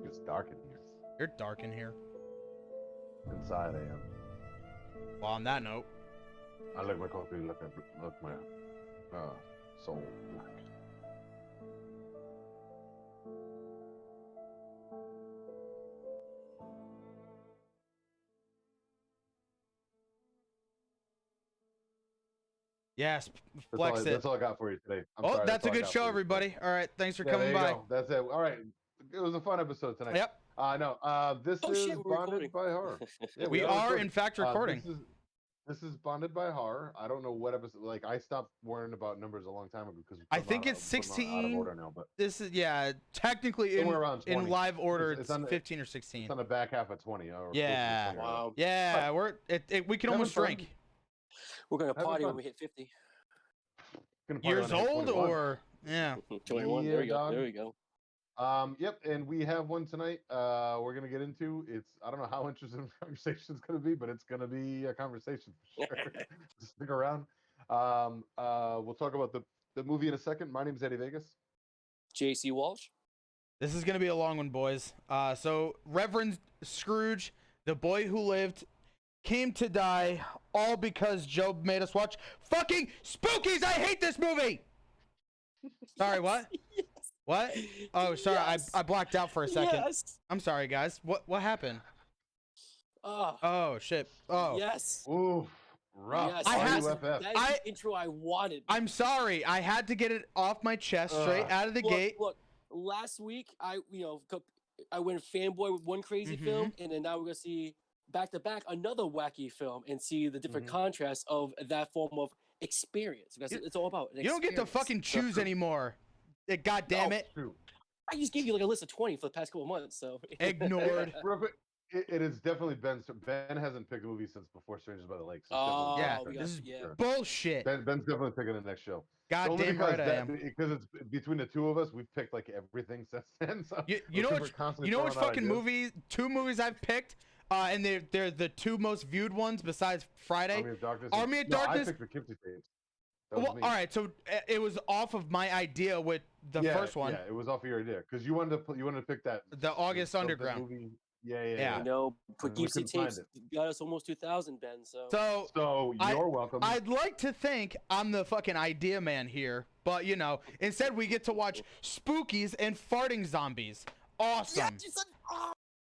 It's dark in here. You're dark in here. Inside I am. Well, on that note, I like my coffee. Look my soul black. yes, flex it. That's all I got for you today. Well, that's a good show, everybody. All right, thanks for coming by. Go. That's it. All right, it was a fun episode tonight. Yep. No. This is Bonded by Horror. Yeah, we are in fact recording. This is Bonded by Horror. I don't know what episode. Like, I stopped worrying about numbers a long time ago because I think it's 16. Out of order now, but this is technically in live order. It's 15 or 16. It's on the back half of 20. Yeah. Wow. Yeah, we can almost drink. We're gonna party when we hit 50. Years old or 21. There you go. There you go. Yep, and we have one tonight. We're gonna get into. I don't know how interesting the conversation is gonna be, but it's gonna be a conversation for sure. Stick around. We'll talk about the movie in a second. My name is Eddie Vegas. JC Walsh. This is gonna be a long one, boys. So Reverend Scrooge, the boy who lived, came to die, all because Job made us watch fucking Spookies. I hate this movie. Sorry, what? Yes. What? Oh, sorry. Yes. I blacked out for a second. Yes. I'm sorry, guys. What happened? Oh shit. Oh. Yes. Ooh, rough. Yes. That is the intro I wanted. I'm sorry. I had to get it off my chest straight out of the gate. Look, last week I went fanboy with one crazy film, and then now we're gonna see back to back another wacky film and see the different contrasts of that form of experience. Because it's all about you don't get to fucking choose anymore. God damn it. True. I just gave you like a list of 20 for the past couple of months, so ignored. Real quick, it is definitely Ben. Ben hasn't picked a movie since before Strangers by the Lake. So this is bullshit. Ben's definitely picking the next show. God damn right I am. Because it's between the two of us, we've picked like everything since then. So you know which fucking movies? Two movies I've picked, and they're the two most viewed ones besides Friday. Army of Darkness. I picked the Kipsy tapes. Well, all right, so it was off of my idea with the first one. Yeah, it was off of your idea because you wanted to pick that the August Underground movie. Yeah. You know, Poughkeepsie tapes got us almost 2,000, Ben. So you're welcome. I'd like to think I'm the fucking idea man here, but instead we get to watch Spookies and farting zombies. Awesome. Yeah, you said,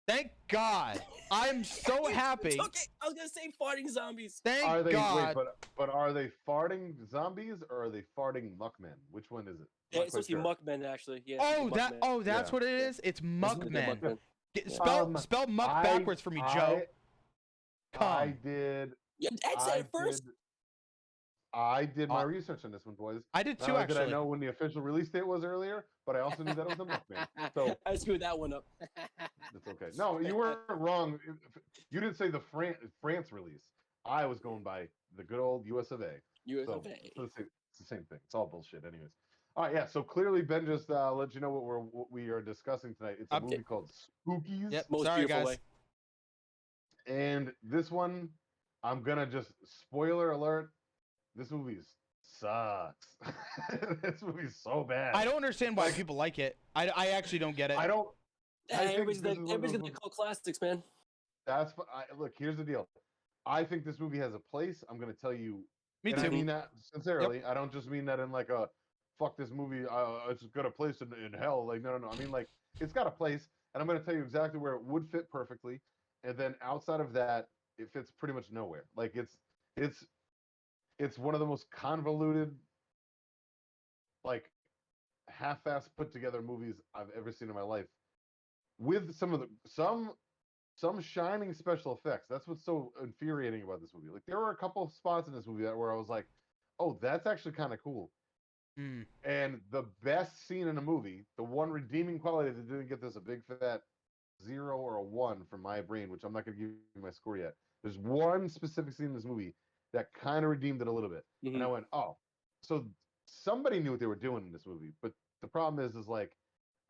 Thank God. I'm so happy. Okay, I was gonna say farting zombies. Thank God. Wait, but are they farting zombies or are they farting muckmen? Which one is it? It's supposed to be muckmen, actually. Yeah. That's what it is. It's muckmen. Spell muck backwards for me, Joe. I did. Yeah, Ed said it first. I did my research on this one, boys. I did too, actually. Did I know when the official release date was earlier, but I also knew that it was a Muckman. So I screwed that one up. That's okay. No, you weren't wrong. You didn't say the France release. I was going by the good old US of A. US of A. So it's the same thing. It's all bullshit, anyways. All right, yeah. So clearly, Ben just let you know what we are discussing tonight. It's a movie called Spookies. Yep. Sorry, guys. Way. And this one, I'm gonna just spoiler alert. This movie sucks. This movie's so bad. I don't understand why people like it. I actually don't get it. I don't. Everybody's gonna call classics, man. Look. Here's the deal. I think this movie has a place. I'm gonna tell you. Me too. I mean that sincerely. Yep. I don't just mean that in like a fuck this movie. It's got a place in hell. Like no. I mean like it's got a place, and I'm gonna tell you exactly where it would fit perfectly. And then outside of that, it fits pretty much nowhere. Like it's one of the most convoluted, like half-ass put together movies I've ever seen in my life. With some shining special effects. That's what's so infuriating about this movie. Like there were a couple of spots in this movie where I was like, "Oh, that's actually kind of cool." And the best scene in the movie, the one redeeming quality that didn't get this a big fat 0 or a 1 from my brain, which I'm not going to give you my score yet. There's one specific scene in this movie that kind of redeemed it a little bit. And I went, oh, so somebody knew what they were doing in this movie. But the problem is like,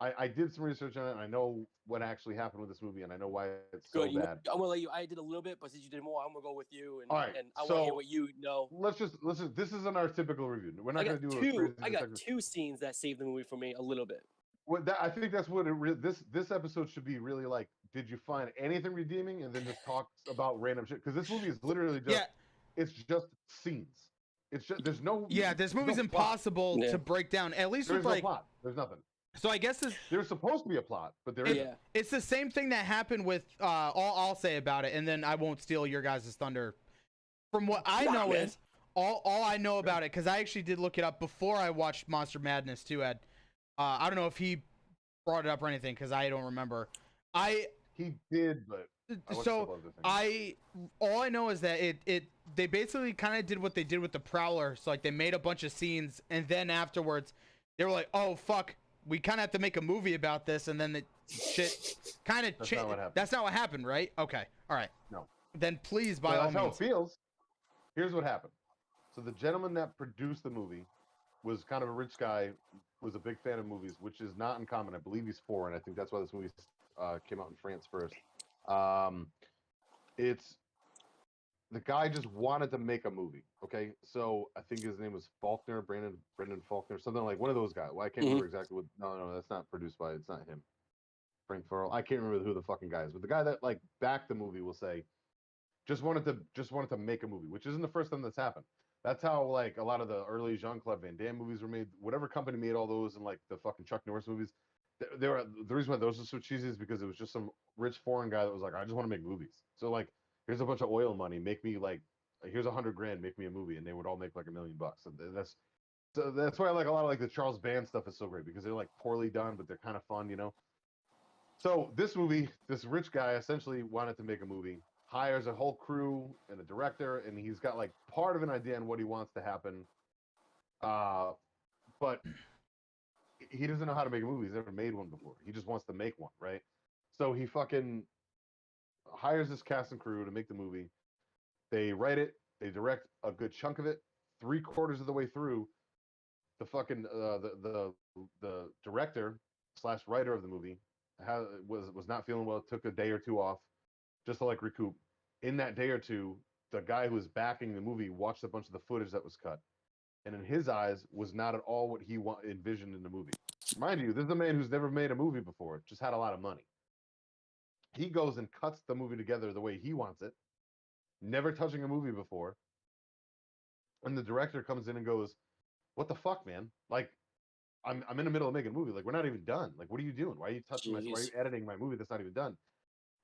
I did some research on it, and I know what actually happened with this movie, and I know why it's so bad. I'm gonna let you. I did a little bit, but since you did more, I'm gonna go with you. And, all right, and I want to hear what you know. Let's just. This isn't our typical review. We're not gonna do I got two scenes that saved the movie for me a little bit. I think that's what this episode should be really like. Did you find anything redeeming? And then just talk about random shit. Because this movie is literally just it's just scenes. It's just this there's movie's no impossible to break down. At least there's with no like plot. There's nothing. So I guess there's supposed to be a plot, but there isn't. It's the same thing that happened with all I'll say about it, and then I won't steal your guys' thunder. From what I know is all I know about it, because I actually did look it up before I watched Monster Madness too, Ed. I don't know if he brought it up or anything, because I don't remember. He did, but all I know is that they basically kind of did what they did with the Prowler. So like they made a bunch of scenes, and then afterwards they were like, oh fuck, we kind of have to make a movie about this, and then the shit kind of changed. That's not what happened, right? Okay, all right. No. Then please, by all means. That's how it feels. Here's what happened. So the gentleman that produced the movie was kind of a rich guy, was a big fan of movies, which is not uncommon. I believe he's foreign. I think that's why this movie came out in France first. It's the guy just wanted to make a movie. Okay, so I think his name was Faulkner, Brendan Faulkner, something like one of those guys. Well, I can't remember exactly what. No, that's not produced by. It's not him. Frank Farrell. I can't remember who the fucking guy is, but the guy that like backed the movie will say, just wanted to make a movie, which isn't the first time that's happened. That's how like a lot of the early Jean-Claude Van Damme movies were made. Whatever company made all those, and like the fucking Chuck Norris movies, they were the reason why those are so cheesy is because it was just some rich foreign guy that was like, I just want to make movies. So like, here's a bunch of oil money, make me like, here's $100,000, make me a movie, and they would all make like $1 million. And that's why I like a lot of like the Charles Band stuff is so great, because they're like poorly done, but they're kind of fun, you know. So this movie, this rich guy essentially wanted to make a movie, hires a whole crew and a director, and he's got like part of an idea on what he wants to happen, but he doesn't know how to make a movie. He's never made one before. He just wants to make one, right? So he fucking hires this cast and crew to make the movie. They write it, they direct a good chunk of it. 3/4 of the way through, the fucking the director / writer of the movie was not feeling well. Took a day or two off just to like recoup. In that day or two, the guy who was backing the movie watched a bunch of the footage that was cut, and in his eyes was not at all what he envisioned in the movie. Mind you, this is a man who's never made a movie before, just had a lot of money. He goes and cuts the movie together the way he wants it, never touching a movie before. And the director comes in and goes, "What the fuck, man? Like, I'm in the middle of making a movie. Like, we're not even done. Like, what are you doing? Why are you touching my? Why are you editing my movie that's not even done?"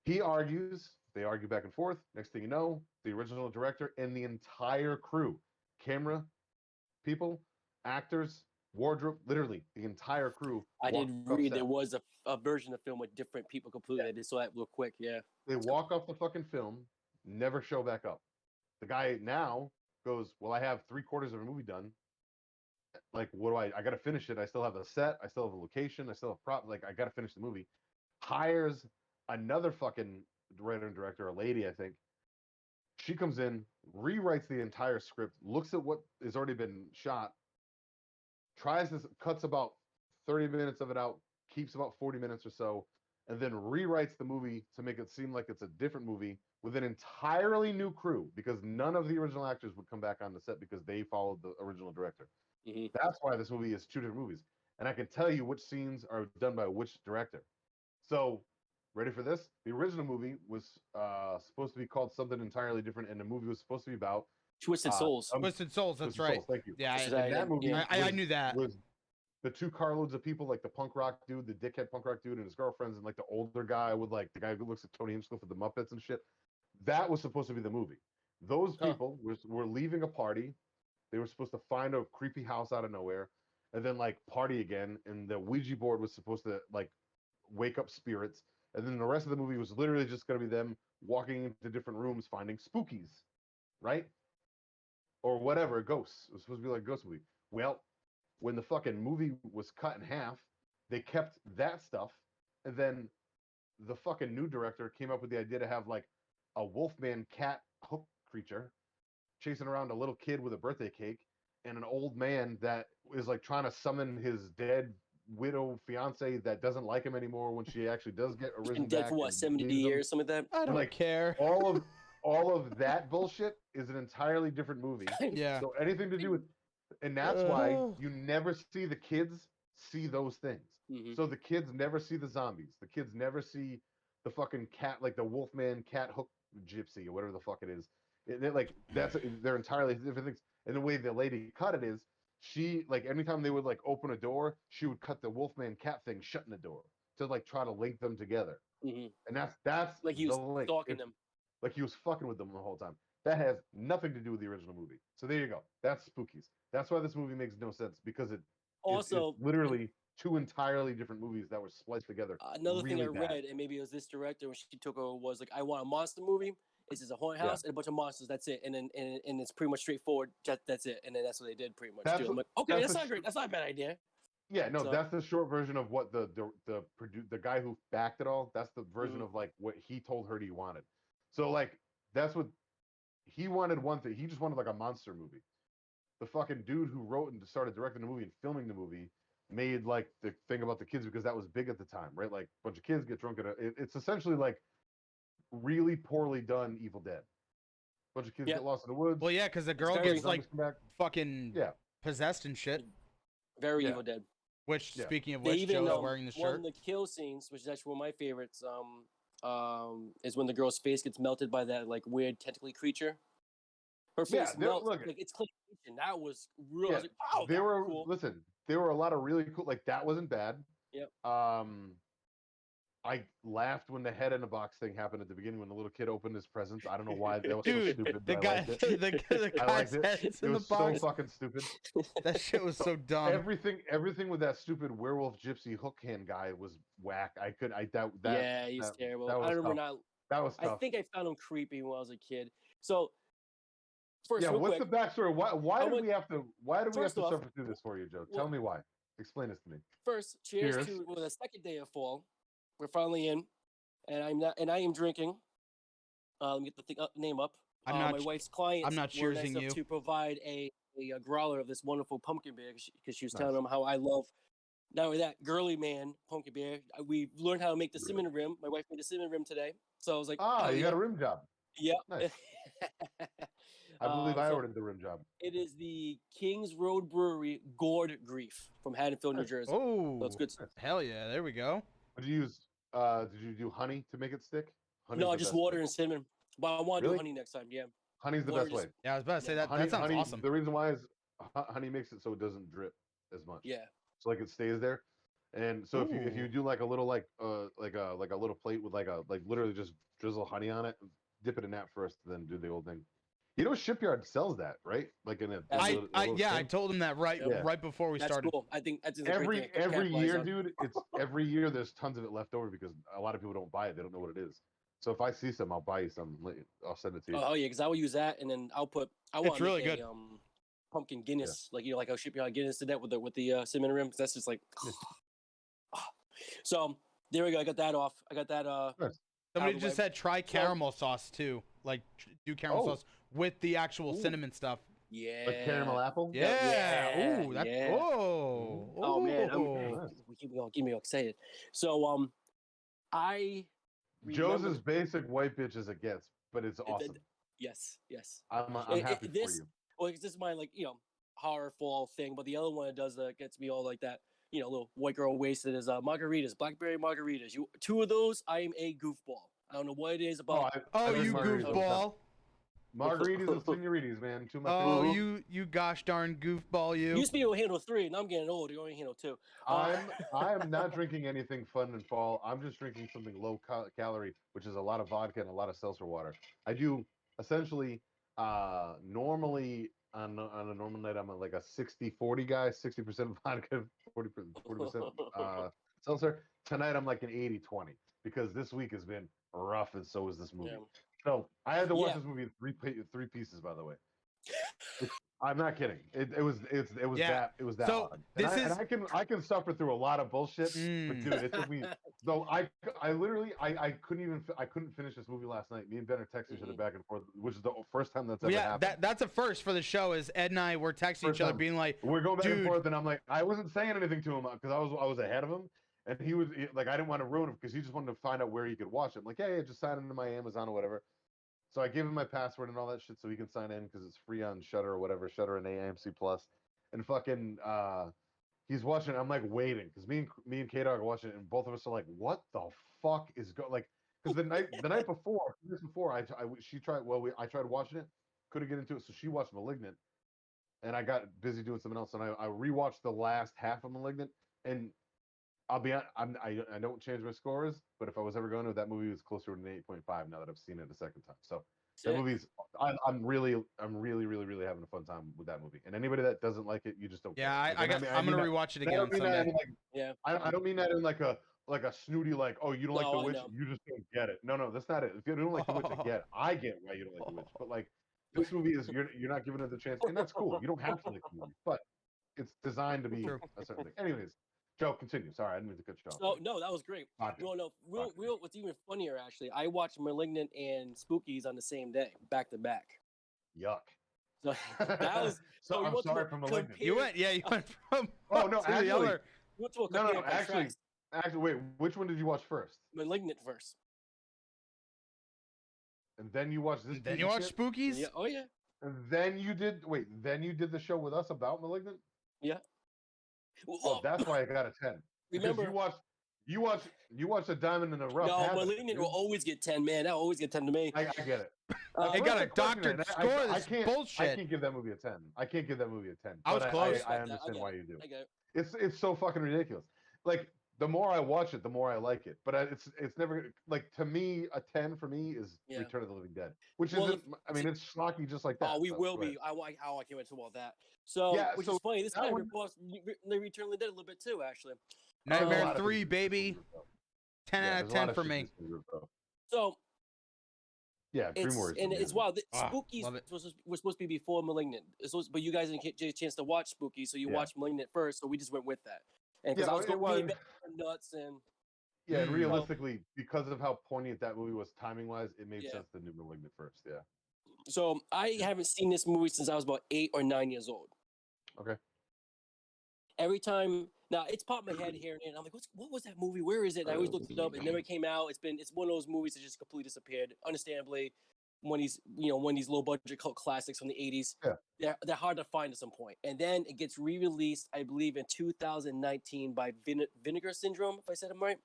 He argues. They argue back and forth. Next thing you know, the original director and the entire crew, camera people, actors, wardrobe, literally the entire crew. I did read there was a version of film with different people completely. I just saw that real quick. Yeah. They walk off the fucking film, never show back up. The guy now goes, "Well, I have 3/4 of a movie done. Like, what do I got to finish it. I still have a set. I still have a location. I still have prop. Like, I got to finish the movie." Hires another fucking writer and director, a lady, I think. She comes in, rewrites the entire script, looks at what has already been shot, cuts about 30 minutes of it out, keeps about 40 minutes or so, and then rewrites the movie to make it seem like it's a different movie with an entirely new crew, because none of the original actors would come back on the set because they followed the original director. Mm-hmm. That's why this movie is 2 different movies. And I can tell you which scenes are done by which director. So, ready for this? The original movie was supposed to be called something entirely different, and the movie was supposed to be about Twisted Souls. Twisted Souls, that's right. Souls, thank you. Yeah, that movie. I knew that. Was the 2 carloads of people, like the punk rock dude, the dickhead punk rock dude, and his girlfriends, and like the older guy with like the guy who looks like Tony Hinchcliffe with the Muppets and shit. That was supposed to be the movie. Those people were leaving a party. They were supposed to find a creepy house out of nowhere, and then like party again. And the Ouija board was supposed to like wake up spirits. And then the rest of the movie was literally just going to be them walking into different rooms, finding spookies, right? Or whatever, ghosts. It was supposed to be like a ghost movie. Well, when the fucking movie was cut in half, they kept that stuff. And then the fucking new director came up with the idea to have like a wolfman cat hook creature chasing around a little kid with a birthday cake, and an old man that is like trying to summon his dead widow fiance that doesn't like him anymore when she actually does get arisen dead for what, 70 years, something like that. I don't care. All of that bullshit is an entirely different movie. Yeah. So anything to do with, and that's why you never see the kids see those things. So the kids never see the zombies. The kids never see the fucking cat, like the Wolfman cat hook gypsy or whatever the fuck it is. They're entirely different things. And the way the lady cut it is, she like anytime they would like open a door, she would cut the Wolfman cat thing shutting the door to like try to link them together. And that's like he the was link. stalking them. Like he was fucking with them the whole time. That has nothing to do with the original movie. So there you go. That's Spookies. That's why this movie makes no sense because it's Also, literally two entirely different movies that were spliced together. another thing I really bad. read, and maybe it was this director when she took over, was like, I want a monster movie. It's just a haunted house and a bunch of monsters. That's it. And then and it's pretty much straightforward. That's it. And then that's what they did pretty much too. I'm like, okay, that's not great. That's not a bad idea. Yeah, no, that's the short version of what the guy who backed it all. That's the version of like what he told her he wanted. So like that's what he wanted. One thing he just wanted like a monster movie. The fucking dude who wrote and started directing the movie and filming the movie made like the thing about the kids because that was big at the time, right? Like a bunch of kids get drunk it's essentially like really poorly done Evil Dead. A bunch of kids get lost in the woods. Well, yeah, because the girl gets like fucking possessed and shit. Very Evil Dead. Which, speaking of which, Joe's wearing the shirt. One of the kill scenes, which is actually one of my favorites, is when the girl's face gets melted by that like weird tentacly creature. Her face melts. Like, it's claymation. That was real. I was like, wow, there were cool. Listen, there were a lot of really cool. Like that wasn't bad. Yep. I laughed when the head in a box thing happened at the beginning when the little kid opened his presents. I don't know why that was so stupid. The guy's head's in the box. So fucking stupid. That shit was so dumb. Everything with that stupid werewolf gypsy hook hand guy was whack. Yeah, he's terrible. That was I remember tough. That was tough. I think I found him creepy when I was a kid. So first, what's the backstory? Why do we have to suffer through this for you, Joe? Tell me why. Explain this to me. First, cheers. To the second day of fall. We're finally in, and I am drinking. Let me get the name up. My wife's client. I'm not cheersing you. To provide a growler of this wonderful pumpkin beer because she was telling them how I love. Not only that, girly man pumpkin beer. We learned how to make the cinnamon rim. My wife made the cinnamon rim today, so I was like, you got a rim job. Yeah. Nice. I believe I ordered the rim job. It is the Kings Road Brewery Gourd Grief from Haddonfield, New Jersey. Oh, that's good stuff. Hell yeah, there we go. What did you use? Did you do honey to make it stick? No, just water and cinnamon. But I want to do honey next time. Yeah. Honey's the best way. Yeah, I was about to say that. That sounds awesome. The reason why is honey makes it so it doesn't drip as much. Yeah. So like it stays there. And so if you do like a little like a little plate with like literally just drizzle honey on it, dip it in that first, then do the old thing. You know, Shipyard sells that, right? Like in a I told him that right before we started. Cool. I think that's every year, dude. It's every year. There's tons of it left over because a lot of people don't buy it. They don't know what it is. So if I see some, I'll buy you some. I'll send it to you. Oh yeah, because I will use that, and then I'll put. It's really good. Pumpkin Guinness, like like how Shipyard Guinness did that with the cinnamon rim. Because that's just like. So there we go. I got that off. I got that. Somebody just said try caramel sauce too. Like do caramel sauce with the actual cinnamon stuff. Yeah. Like caramel apple? Yeah. Ooh, that's Oh man, keep me all excited. So I Joe's as basic white bitch as it gets, but it's awesome. Yes. I'm happy for you. Well, this is my horror fall thing, but the other one that does gets me all like that. Little white girl wasted is margaritas, blackberry margaritas. Two of those, I am a goofball. I don't know what it is about. You goofball. Margaritas and senoritas, man. Two of my favorites. You gosh darn goofball, you. Used to be able to handle 3, and I'm getting old. You only handle 2. I am not drinking anything fun in fall. I'm just drinking something low calorie, which is a lot of vodka and a lot of seltzer water. I do essentially normally on a normal night I'm like a 60-40 guy, 60% vodka, 40% seltzer. Tonight I'm like an 80-20 because this week has been rough, and so is this movie. Yeah. So I had to watch this movie in three pieces, by the way. I'm not kidding. It was that so hard. I can suffer through a lot of bullshit, but dude, it took me. So I literally couldn't finish this movie last night. Me and Ben are texting each other back and forth, which is the first time that's ever happened. That's a first for the show. Is Ed and I were texting each other, being like, we're going back and forth, and I'm like, I wasn't saying anything to him because I was ahead of him, and he was like, I didn't want to ruin him because he just wanted to find out where he could watch it. I'm like, yeah, just sign into my Amazon or whatever. So I gave him my password and all that shit so he can sign in because it's free on Shudder or whatever, Shudder and AMC Plus. And fucking, he's watching. I'm like waiting because me and K-Dog are watching it, and both of us are like, "What the fuck is going?" Like, because the night before, this before, she tried. Well, I tried watching it, couldn't get into it, so she watched *Malignant*, and I got busy doing something else, and I rewatched the last half of *Malignant*, and I'll be honest, I don't change my scores, but if I was ever going to, that movie was closer to an 8.5 now that I've seen it a second time. So that movie's I'm really really having a fun time with that movie. And anybody that doesn't like it, you just don't. Yeah, get it. I'm gonna rewatch it again on Sunday. Yeah. I don't mean that in like a snooty like, oh, you don't like No, the I witch, know. you just don't get it. No, that's not it. If you don't like the witch, I get why you don't like the witch. But like this movie is you're not giving it the chance, and that's cool. You don't have to like the movie, but it's designed to be True. a certain thing. Anyways, Joe, continue. Sorry, I didn't mean to cut you off. So no, that was great. Gotcha. No, real. What's even funnier, actually, I watched *Malignant* and *Spookies* on the same day, back to back. Yuck. So that was. So we I'm went to sorry a for *Malignant*. You went from Oh no, one to the actually, other. We went to a no, compare and actually, contrast. wait. Which one did you watch first? *Malignant* first. And then you watched this. Then piece you of watch shit? Spookies? Yeah. Oh yeah. And then you did. Wait. Then you did the show with us about *Malignant*. Yeah. Oh, that's why I got a 10. Remember, because you watched *A Diamond in the Rough*. no, *Malignant* will always get 10, man. That'll always get 10 to me. I get it. It got a First, question, doctored and score. I This can't. bullshit. I can't give that movie a 10. I can't give that movie a 10. I was but close. I I understand get why it. you do. I get it. It's so fucking ridiculous. Like the more I watch it, the more I like it. But it's never like, to me, a 10 for me is Yeah. Return of the Living Dead, which Well, isn't. I mean, it's schlocky just like that. Oh, we so will go ahead. be. I can't wait to about that. So, Yeah, which so is funny. This that kind of one- ripped off the Return of the Dead a little bit too, actually. A lot Nightmare of 3, things baby. 10 Yeah, out of there's a lot 10 of for shit me. that's been ripped off. So Yeah, it's Dream and it's wild. Spookies love it. was supposed to be before *Malignant*. But you guys didn't get a chance to watch Spooky, so you Yeah. watched *Malignant* first. So we just went with that. And because Yeah, I was it going was- nuts and Yeah, and Mm. realistically, because of how poignant that movie was timing wise, it made Yeah. sense to do *Malignant* first. Yeah. so I haven't seen this movie since I was about 8 or 9 years old. Okay. Every time now it's popped in my head here and there, and I'm like, what was that movie? Where is it? And I always looked it up. It never came out. It's one of those movies that just completely disappeared. Understandably, one of these low budget cult classics from the 80s. Yeah. They're hard to find at some point. And then it gets re-released, I believe, in 2019 by Vinegar Syndrome, if I said it right.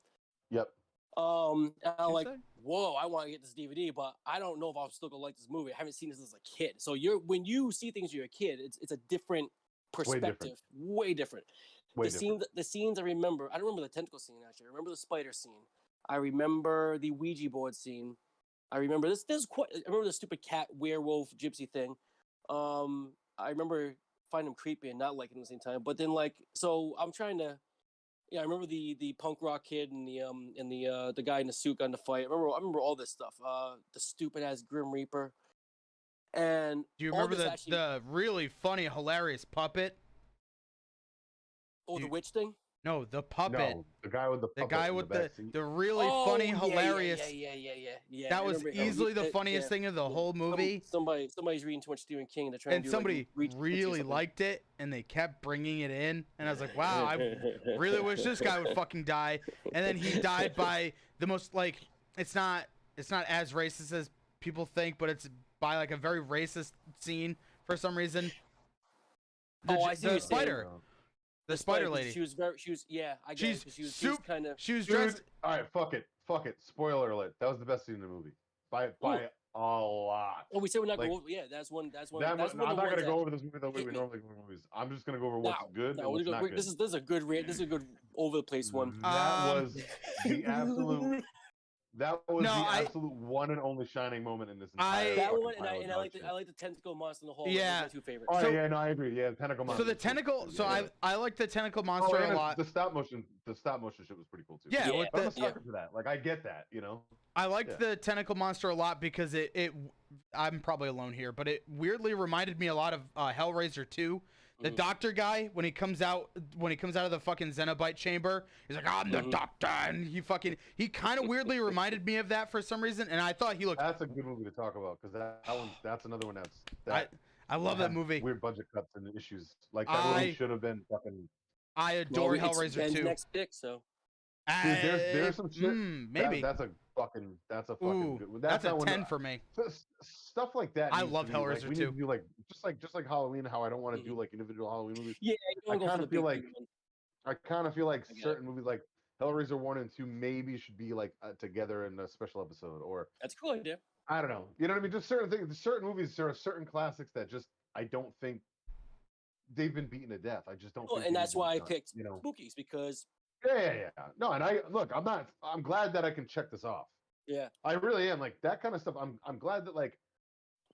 Yep. And I'm You like, say? whoa, I want to get this DVD, but I don't know if I'm still gonna like this movie. I haven't seen this as a kid. So when you see things as you're a kid, it's a different perspective. Way different. The scenes I remember, I don't remember the tentacle scene actually. I remember the spider scene. I remember the Ouija board scene. I remember I remember the stupid cat werewolf gypsy thing. I remember finding them creepy and not liking them at the same time. But then so I'm trying to. Yeah, I remember the punk rock kid and the guy in the suit got in the fight. I remember all this stuff. The stupid ass Grim Reaper. And Do you all remember this the really funny, hilarious puppet? the witch thing? No, the puppet. No, the guy with the The puppet guy in with the back seat. the really Oh, funny, yeah, hilarious. Yeah. That I was remember- easily the yeah, funniest yeah. thing of the whole movie. Somebody's reading too much Stephen King. They're trying And to do somebody like, really liked it, and they kept bringing it in. And I was like, wow, I really wish this guy would fucking die. And then he died by the most, it's not as racist as people think, but it's by a very racist scene for some reason. I see what The you're saying. spider. The spider lady. She was I guess she was kind of. She was Dude, dressed. all right, fuck it. Spoiler alert. That was the best scene in the movie by a lot. Oh, we said we're not Like, going. Yeah, that's one. That's one. I'm that's one not of the gonna ones go over this movie the way hit we me. normally go over movies. I'm just gonna go over what's good and No, what's not good. this is a good this is a good over the place one. That was the absolute. That was No, the absolute one and only shining moment in this I- entire. That fucking one, and pile of I dog like shit. I like the tentacle monster in the hole. Yeah. Those are my two favorites. Oh So- yeah, no, I agree. Yeah, tentacle monster. So the was cool. tentacle. So Yeah. I like the tentacle Oh, monster and a lot. the stop motion shit was pretty cool too. Yeah, Yeah, with But I'm a the, sucker for that. Like I get that, you know. I liked Yeah. the tentacle monster a lot because it I'm probably alone here, but it weirdly reminded me a lot of Hellraiser 2. The doctor guy, when he comes out of the fucking Cenobite chamber, he's like, I'm the doctor, and he kind of weirdly reminded me of that for some reason, and I thought he looked. That's a good movie to talk about because that's another one I love that had movie. Weird budget cuts and issues. Like that movie should have been fucking. I adore It's Hellraiser Ben's 2. next pick, so Dude, there's some shit. Maybe. That's a fucking Ooh, good one. that's a not one 10 for me. Stuff like that. I needs love to be, Hellraiser we need 2. to do just like Halloween. How I don't want to do like individual Halloween movies. yeah, you I don't go for kinda the feel big like- one. I kind of feel like I get it. certain movies, like Hellraiser 1 and 2, maybe should be like together in a special episode, or That's a cool idea. I don't know. You know what I mean? Just certain things, certain movies, there are certain classics that just I don't think they've been beaten to death. I just don't Well, think and they need that's to be why I done. picked You know? Spookies because Yeah. No, and I look, I'm glad that I can check this off. yeah, I really am. Like that kind of stuff. I'm glad that like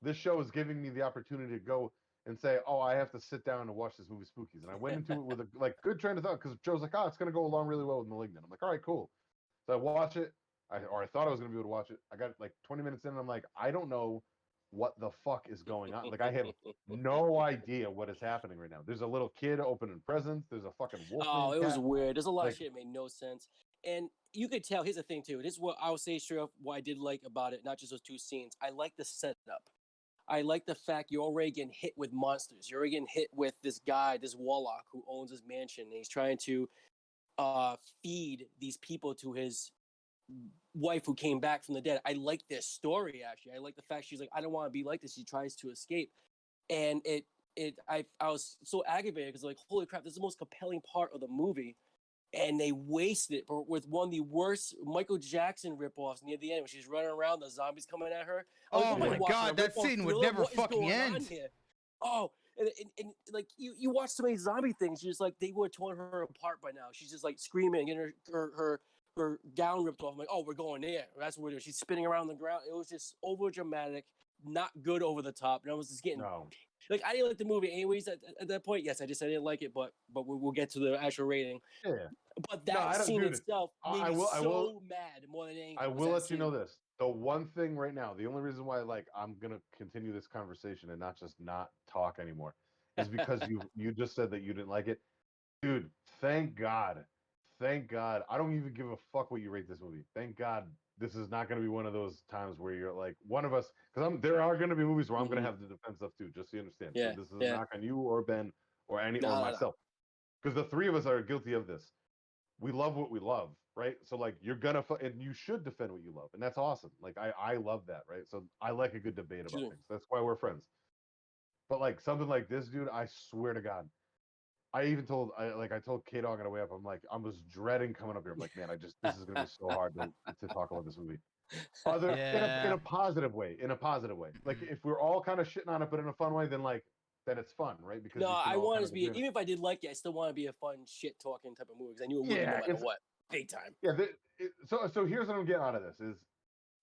this show is giving me the opportunity to go and say, oh, I have to sit down and watch this movie Spookies. And I went into it with a like good train of thought because Joe's like, oh, it's gonna go along really well with Malignant. I'm like, all right, cool. So I watch it. I thought I was gonna be able to watch it. I got like 20 minutes in, and I'm like, I don't know what the fuck is going on. Like I have no idea what is happening right now. There's a little kid opening presents. There's a fucking oh, wolfman it was cat. weird. There's a lot of Like, shit that made no sense, and you could tell. Here's the thing too. This is what I'll say straight up. What I did like about it, not just those two scenes. I like the setup. I like the fact you're already getting hit with monsters. You're already getting hit with this guy, this warlock who owns his mansion, and he's trying to feed these people to his wife who came back from the dead. I like this story actually. I like the fact she's like, I don't want to be like this. She tries to escape, and I was so aggravated because like, holy crap, this is the most compelling part of the movie, and they wasted it with one of the worst Michael Jackson ripoffs near the end when she's running around, the zombies coming at her. I was Oh like, my watching god, a that ripoff scene would thriller? never What is fucking going on end. here? Oh, and like you watch so many zombie things, you're just like they would have torn her apart by now. She's just like screaming, getting her gown ripped off. I'm like, oh, we're going there. That's what we're doing. She's spinning around the ground. It was just over dramatic, not good over the top. And I was just getting no. like I didn't like the movie anyways at that point. Yes, I didn't like it, but we'll get to the actual rating. Yeah. But No, I that don't, scene dude. itself made I me will. so mad more than anything. I was will that let you know scene. this. The one thing right now, the only reason why like I'm gonna continue this conversation and not just not talk anymore is because you just said that you didn't like it. Dude, thank God. Thank God. I don't even give a fuck what you rate this movie. Thank God this is not gonna be one of those times where you're like one of us because there are gonna be movies where I'm gonna have to defend stuff too, just so you understand. So Yeah, this is a yeah. knock on you or Ben or or No. myself. Because the three of us are guilty of this. We love what we love, right? So like you're gonna and you should defend what you love, and that's awesome. Like I love that, right? So I like a good debate about things. That's why we're friends. But like something like this, dude, I swear to God, I even told I told K Dog on the way up. I'm like I was dreading coming up here. I'm like, man, this is gonna be so hard to talk about this movie. In a positive way, in a positive way. Like if we're all kind of shitting on it, but in a fun way, then it's fun, right? Because No, you can I all wanted kind to of be agree. even if I did like it, I still want to be a fun shit talking type of movie because I knew it would be Yeah, no matter what, big time. yeah. So here's what I'm getting out of this is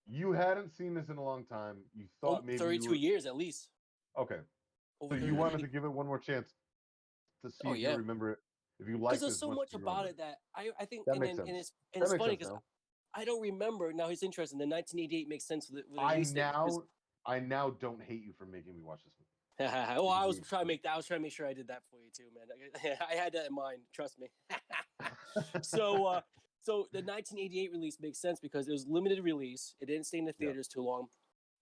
you hadn't seen this in a long time. You thought maybe 32 years at least. okay. Over So you wanted to give it one more chance to see Oh if you yeah, remember it, if you because liked it there's as so much much as you about remember. it that I think That and makes then sense. and That it's makes funny sense because now. I don't remember now. He's interesting. The 1988 makes sense with the I release date. I now don't hate you for making me watch this movie. Well, I was trying to make that. I was trying to make sure I did that for you too, man. I had that in mind. Trust me. So, so the 1988 release makes sense because it was limited release. It didn't stay in the theaters too long.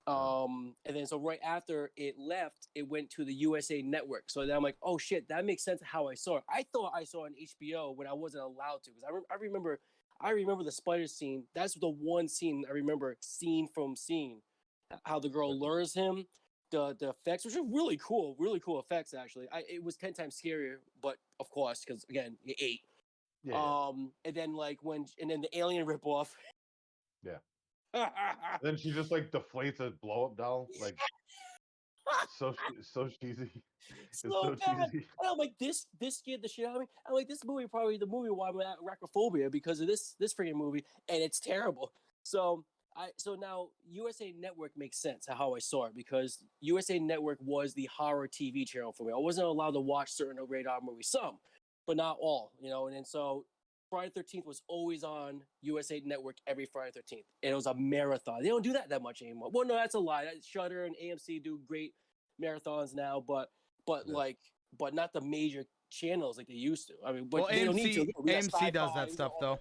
And then so right after it left, it went to the USA Network. So then I'm like, oh shit, that makes sense how I saw it. I thought I saw it on HBO when I wasn't allowed to because I remember the spider scene. That's the one scene I remember scene from scene. How the girl lures him, the effects, which are really cool effects actually. It was 10 times scarier, but of course, because again, you ate. Yeah. And then the alien ripoff. Yeah. Then she just like deflates a blow up doll, like so cheesy. It's So so bad. cheesy. And I'm like, this scared the shit out of me. I'm like, this movie probably the movie why I'm at arachnophobia because of this freaking movie, and it's terrible. So now USA Network makes sense how I saw it because USA Network was the horror TV channel for me. I wasn't allowed to watch certain rated R movies, some, but not all, And then so Friday 13th was always on USA Network every Friday 13th, and it was a marathon. They don't do that much anymore. Well, no, that's a lie. Shudder and AMC do great marathons now, but not the major channels like they used to. I mean, but they don't need to. AMC does that stuff though.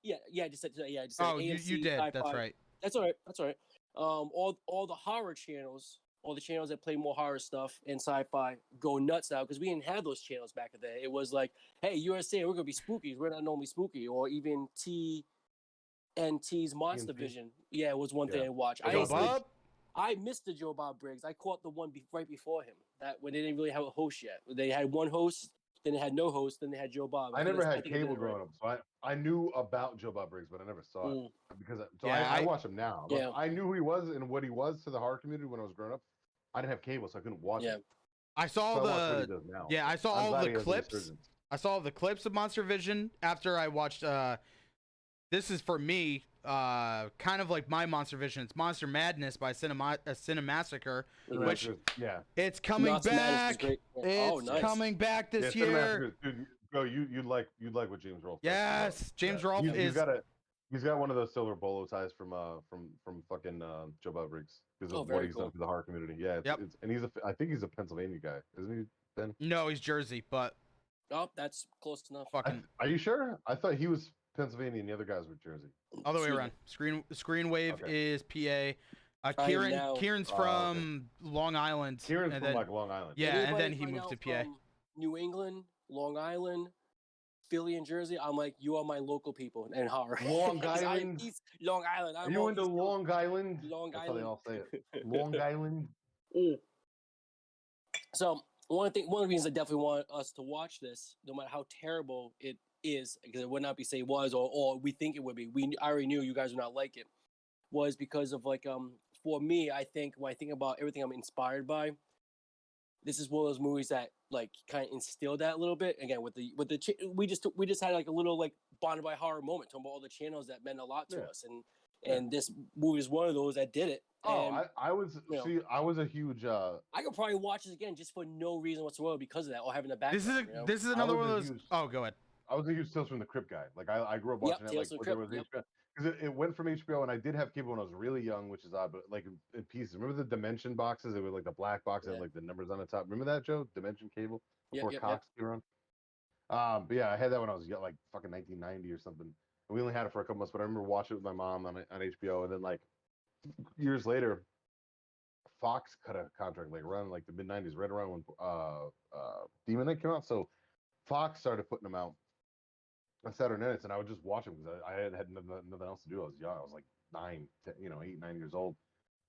Yeah, just said AMC. Oh, you did. Sci-fi. That's right. That's all right. All the horror channels, all the channels that play more horror stuff and sci-fi go nuts now because we didn't have those channels back in the day. It was like, hey, USA, we're gonna be spooky. We're not normally spooky, or even TNT's Monster Vision. Yeah, it was one thing I watched. I missed the Joe Bob Briggs. I caught the one right before him. That when they didn't really have a host yet. They had one host. Then they had no host. Then they had Joe Bob. I think never that's- I had think they did cable it right. growing up, so I knew about Joe Bob Briggs, but I never saw it because Yeah, I watch him now. Look, Yeah. I knew who he was and what he was to the horror community when I was growing up. I didn't have cable, so I couldn't watch Yeah. it. I saw So I watch what he the does now. yeah, I saw I'm all glad the he has a clips. resurgence. I saw the clips of Monster Vision after I watched. This is for me, kind of like my Monster Vision. It's Monster Madness by Cinemassacre, which Yeah, it's coming Monster Madness is back. great. Yeah. It's Oh, nice. coming back this yeah, year. Cinemassacre, dude, bro, you'd like what James Rolfe. does, Yes, James bro. Rolfe He's is. he's got one of those silver bolo ties from fucking Joe Bob Briggs because Oh, of what very he's cool. done for the horror community. Yeah, Yep. and I think he's a Pennsylvania guy, isn't he? Ben? No, he's Jersey, but Oh, that's close enough. fucking Are you sure? I thought he was Pennsylvania and the other guys were Jersey. other way Excuse around. Screenwave Okay. is PA. I am now- Kieran's Oh, from Long Island. Kieran's and from then, like Long Island. yeah, and Anybody then he find moved out to PA. from New England, Long Island, Philly, and Jersey. I'm like, you are my local people in horror. Long 'Cause I am Island? Long Island. Are I'm you all into East Coast. Long Island? Long That's how they Island. all say it. Long Island. So one of the reasons I definitely want us to watch this, no matter how terrible it is, because it would not be say was or we think it would be. I already knew you guys would not like it. Was because of like for me, I think when I think about everything I'm inspired by, this is one of those movies that like kind of instilled that a little bit. Again, we just had like a little like bonded by horror moment, talking about all the channels that meant a lot to us, and this movie is one of those that did it. Oh, And, I was I was a huge I could probably watch this again just for no reason whatsoever because of that, or having a background. This is another one of those. Oh, go ahead. I was a huge Tales from the Crypt guy. Like I grew up watching that Tales like from the when there Crypt, was HBO because it went from HBO and I did have cable when I was really young, which is odd, but like in pieces. Remember the Dimension boxes? It was like the black box and like the numbers on the top. Remember that, Joe? Dimension cable before Cox came around. But yeah, I had that when I was young, like fucking 1990 or something. And we only had it for a couple months, but I remember watching it with my mom on HBO, and then like years later, Fox cut a contract like around like the mid '90s, right around when Demon Knight came out. So Fox started putting them out on Saturday nights, and I would just watch them because I had nothing else to do. I was young. I was like 8, 9 years old.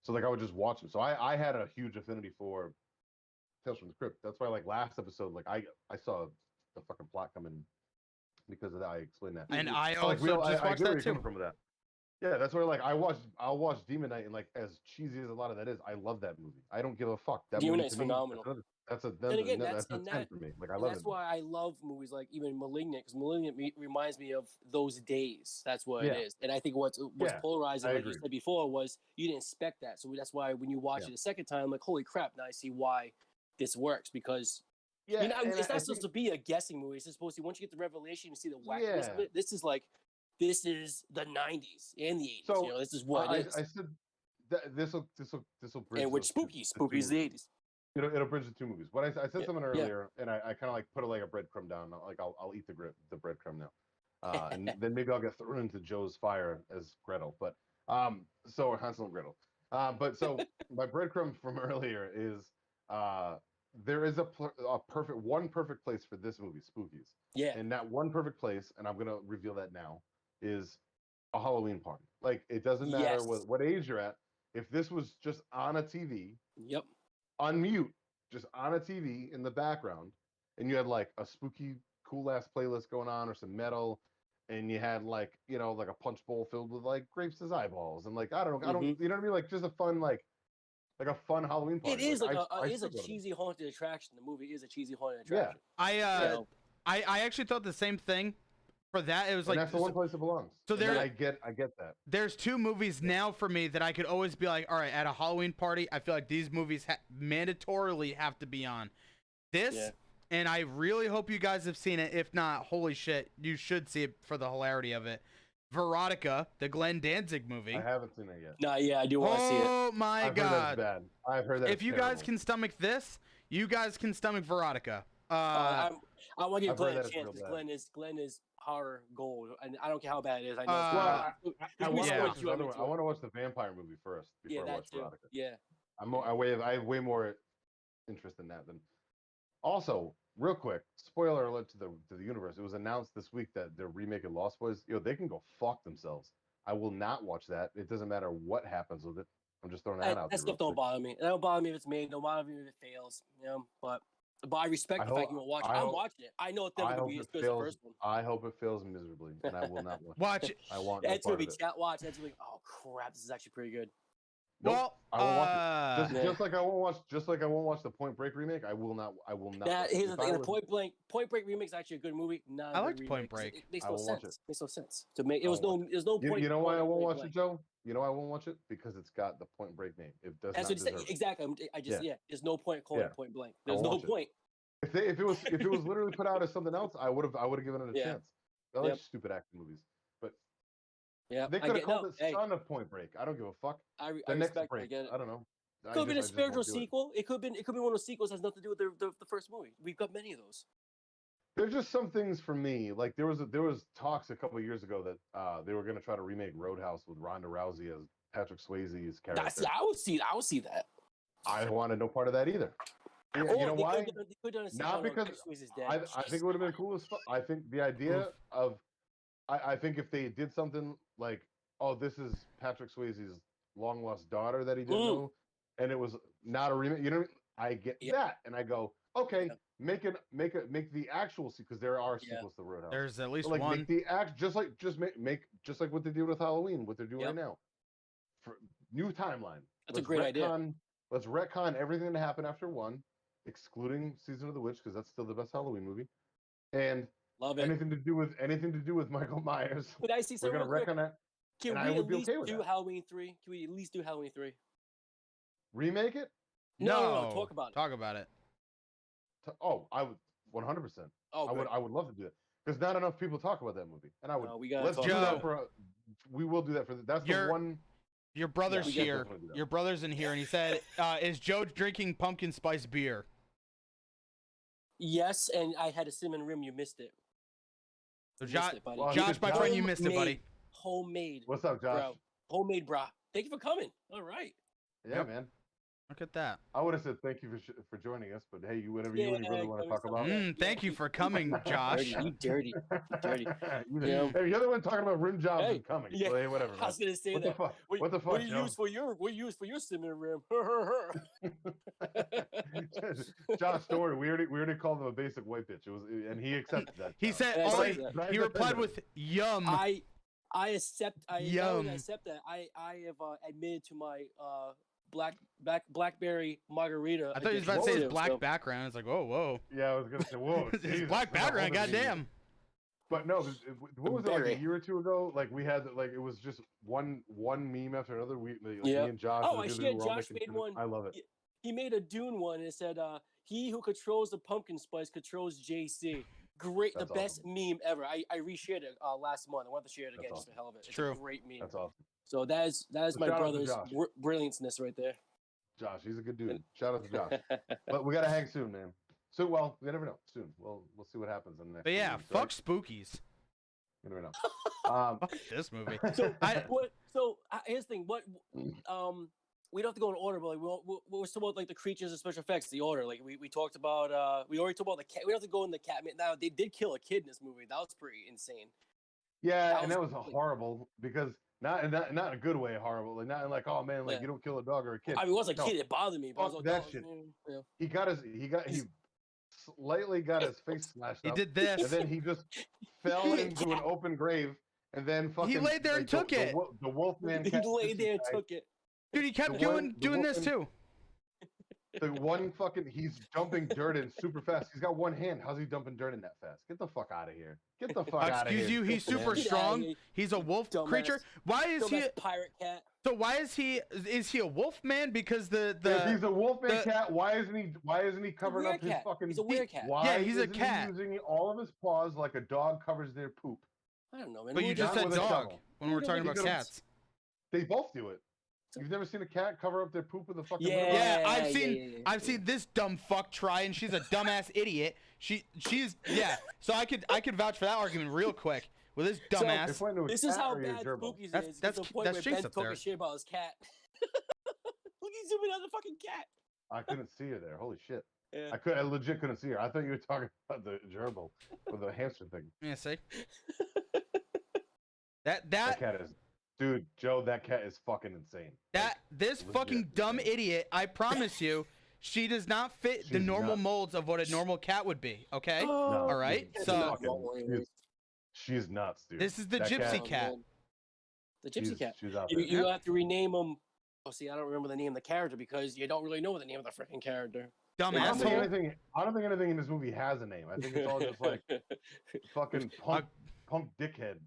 So like I would just watch them. So I had a huge affinity for Tales from the Crypt. That's why like last episode, like I saw the fucking plot coming because of that. I explained that. And I So, like, also just I watched get where that you're too. coming from with that. Yeah, that's where like I'll watch Demon Knight, and like as cheesy as a lot of that is, I love that movie. I don't give a fuck. That Demon movie Knight's to me, phenomenal. That's a And again, that's a and 10 for me. Like I and love that's it. why I love movies like even Malignant, because Malignant reminds me of those days. That's what Yeah. it is. And I think what's Yeah, polarizing, I like you agree. said before, was you didn't expect that. So that's why when you watch it a second time, like holy crap, now I see why this works because. Yeah, It's not supposed to be a guessing movie. It's supposed to once you get the revelation, you see the wackiness of Yeah. it. This is the '90s and the '80s. So this is what it is. I said that this will bridge. And with those two- Spookies two the movies. '80s. It'll bridge the two movies. But I said something yeah. earlier, and I kind of like put like a breadcrumb down. Like I'll eat the breadcrumb now, and then maybe I'll get thrown into Joe's fire as Gretel. But so Hansel and Gretel. But so my breadcrumb from earlier is there is a perfect place for this movie, Spookies. Yeah. And that one perfect place, and I'm gonna reveal that now, is a Halloween party. Like it doesn't matter Yes. what age you're at. If this was just on a TV, Yep. on mute, just on a TV in the background, and you had like a spooky, cool ass playlist going on, or some metal, and you had like like a punch bowl filled with like grapes as eyeballs, and like I don't you know what I mean, like just a fun like a fun Halloween party. It is it is a cheesy haunted attraction. The movie is a cheesy haunted Yeah. attraction. I actually thought the same thing. For that, it was and like that's the one place it belongs. So And there, I get that. There's two movies now for me that I could always be like, all right, at a Halloween party, I feel like these movies mandatorily have to be on. This, and I really hope you guys have seen it. If not, holy shit, you should see it for the hilarity of it. Veronica, the Glenn Danzig movie. I haven't seen it yet. No, yeah, I do want to see it. Oh my I've god, heard that's bad. I've heard that. If you guys can stomach this, you guys can stomach Veronica. I want to give I've Glenn heard a that chance it's because real Glenn is horror gold, and I don't care how bad it is. I know. I want to yeah. watch this other one. I want to watch the vampire movie first before I watch too. Veronica. Yeah. I have way more interest in that than. Also, real quick, spoiler alert to the universe. It was announced this week that they're remaking Lost Boys. They can go fuck themselves. I will not watch that. It doesn't matter what happens with it. I'm just throwing that out there. That stuff don't bother me. It don't bother me if it's made. Don't bother me if it fails. But But I respect the fact you won't watch it. I'm watching it. I know it's never I gonna hope be as it good as the fails. first one. I hope it fails miserably, and I will not watch. Watch it. I want no Ed's gonna part be of it. chat watch. Ed's gonna be, oh crap, this is actually pretty good. Nope, Well, I won't watch it. Yeah. Just like I won't watch. Just like I won't watch the Point Break remake. I will not. I will not. That watch it. here's the If I thing: the was- Point Break remake is actually a good movie. Not a I good liked remake. Point Break. It makes I no will watch sense. it. Makes no sense to make. I will watch There's no point. You know why I won't calling watch Point it, Joe? You know why I won't watch it? Because it's got the Point Break name. It does That's not what you said. deserve it. Exactly. There's no point calling Yeah. it Point Blank. I There's won't no watch it. point. If it was literally put out as something else, I would have given it a Yeah. chance. I like Yep. stupid action movies, but Yeah, they could have called it Son of Point Break. I don't give a fuck. I The next respect. break. I get it. I don't know. Could have been a I just won't spiritual do it. sequel. It could be one of those sequels that has nothing to do with the first movie. We've got many of those. There's just some things for me. Like there was talks a couple of years ago that they were going to try to remake Roadhouse with Ronda Rousey as Patrick Swayze's character. See, I would see that. I wanted no part of that either. Yeah, Or you know they why? could've done a sequel Not on because Patrick Swayze's dead. I think it would have been cool as fuck. I think the idea of I think if they did something like, oh, this is Patrick Swayze's long lost daughter that he didn't know, and it was not a remake. You know, I get that, and I go, okay, make the actual sequel, because there are sequels to Roadhouse. There's at least like one. make the act just like what they did with Halloween, what they're doing right now. For new timeline. That's a great idea. Let's retcon everything that happened after one, excluding Season of the Witch, because that's still the best Halloween movie. And love it. anything to do with Michael Myers. Could I see we're gonna retcon that. Can we at least do Halloween 3? Can we at least do Halloween 3? Remake it? No, talk about it. Talk about it. I would 100%. Oh, I would love to do it, because not enough people talk about that movie, and I would. Let's do that for. We will do that for. That's the one. Your brother's here. Your brother's in here, and he said, "Is Joe drinking pumpkin spice beer?" Yes, and I had a cinnamon rim. You missed it. So Josh, my friend, you missed it, buddy. Homemade. What's up, Josh? Bro. Homemade, brah. Thank you for coming. All right. Yeah, man. Look at that. I would have said thank you for joining us, but hey, whatever you and your brother want to talk about. Thank you for coming, Josh. You dirty. Hey, you're the one talking about rim jobs and coming. So, hey, whatever. I was gonna say what that. The fuck? What the fuck? What do you use for your cinnamon rim? Josh, story. We already called him a basic white bitch. It was, and he accepted that. He said, he replied with yum. I accept. Yum. I accept that. I have admitted to my blackberry margarita. I thought you was about to say his black background. It's like, whoa. Yeah, I was gonna say, whoa. His black background, goddamn. But no, what was it, like a year or two ago? Like we had, like, it was just one meme after another. Me and Josh. Oh, I shared. Josh made one. I love it. He made a Dune one, and it said, "He who controls the pumpkin spice controls JC." Great, the best meme ever. I reshared it last month. I want to share it again just for the hell of it. It's a great meme. That's awesome. So that is my brother's brillianceness right there. Josh, he's a good dude. Shout out to Josh. But we gotta hang soon, man. So well, we never know. Soon, we'll see what happens in the next. But yeah, weeks, fuck Spookies. You never know. Fuck this movie. So here's the thing. We don't have to go in order, but like, we're still about like the creatures and special effects. The order, like we talked about. We already talked about the cat. We don't have to go in the cat. Now they did kill a kid in this movie. That was pretty insane. Yeah, that was horrible, because not in a good way horrible. Like not like, oh man, like you don't kill a dog or a kid. I mean, it wasn't a kid. It bothered me. But Fuck that shit. Yeah. He slightly got his face slashed up. He did this, and then he just fell into an open grave, and then fucking. He laid there and took it. The Wolfman. He laid there and took it. Dude, he kept doing this too. The one fucking, he's dumping dirt in super fast. He's got one hand. How's he dumping dirt in that fast? Get the fuck out of here. Get the fuck out of here. Excuse you, he's super strong. He's a wolf creature. Why is he pirate cat? So why is he a wolf man? Because if he's a wolfman cat, why isn't he covering up his fucking? He's a weird cat. Yeah, he's a cat. He using all of his paws like a dog covers their poop? I don't know, man. But you just said dog when we're talking about cats. They both do it. You've never seen a cat cover up their poop with a fucking I've seen this dumb fuck try, and she's a dumbass idiot. She's so I could vouch for that argument real quick with this dumbass. So, this is how bad Spookies is. That's Jinx up there. Talking shit about his cat. Look, he's zooming on the fucking cat. I couldn't see her there. Holy shit. Yeah. I legit couldn't see her. I thought you were talking about the gerbil with the hamster thing. Yeah, see. That cat is. Dude, Joe, that cat is fucking insane. This fucking dumb idiot, I promise you, She does not fit the She's normal not. molds of what a normal cat would be. Okay. No, All right. she's So she's nuts, dude. this is the That gypsy cat. man. The gypsy cat. She's out You, there. you have to rename them. Oh, see, I don't remember the name of the character because you don't really know the name of the freaking character. Dumb I don't think asshole. anything. I don't think anything in this movie has a name. I think it's all just like fucking punk dickhead.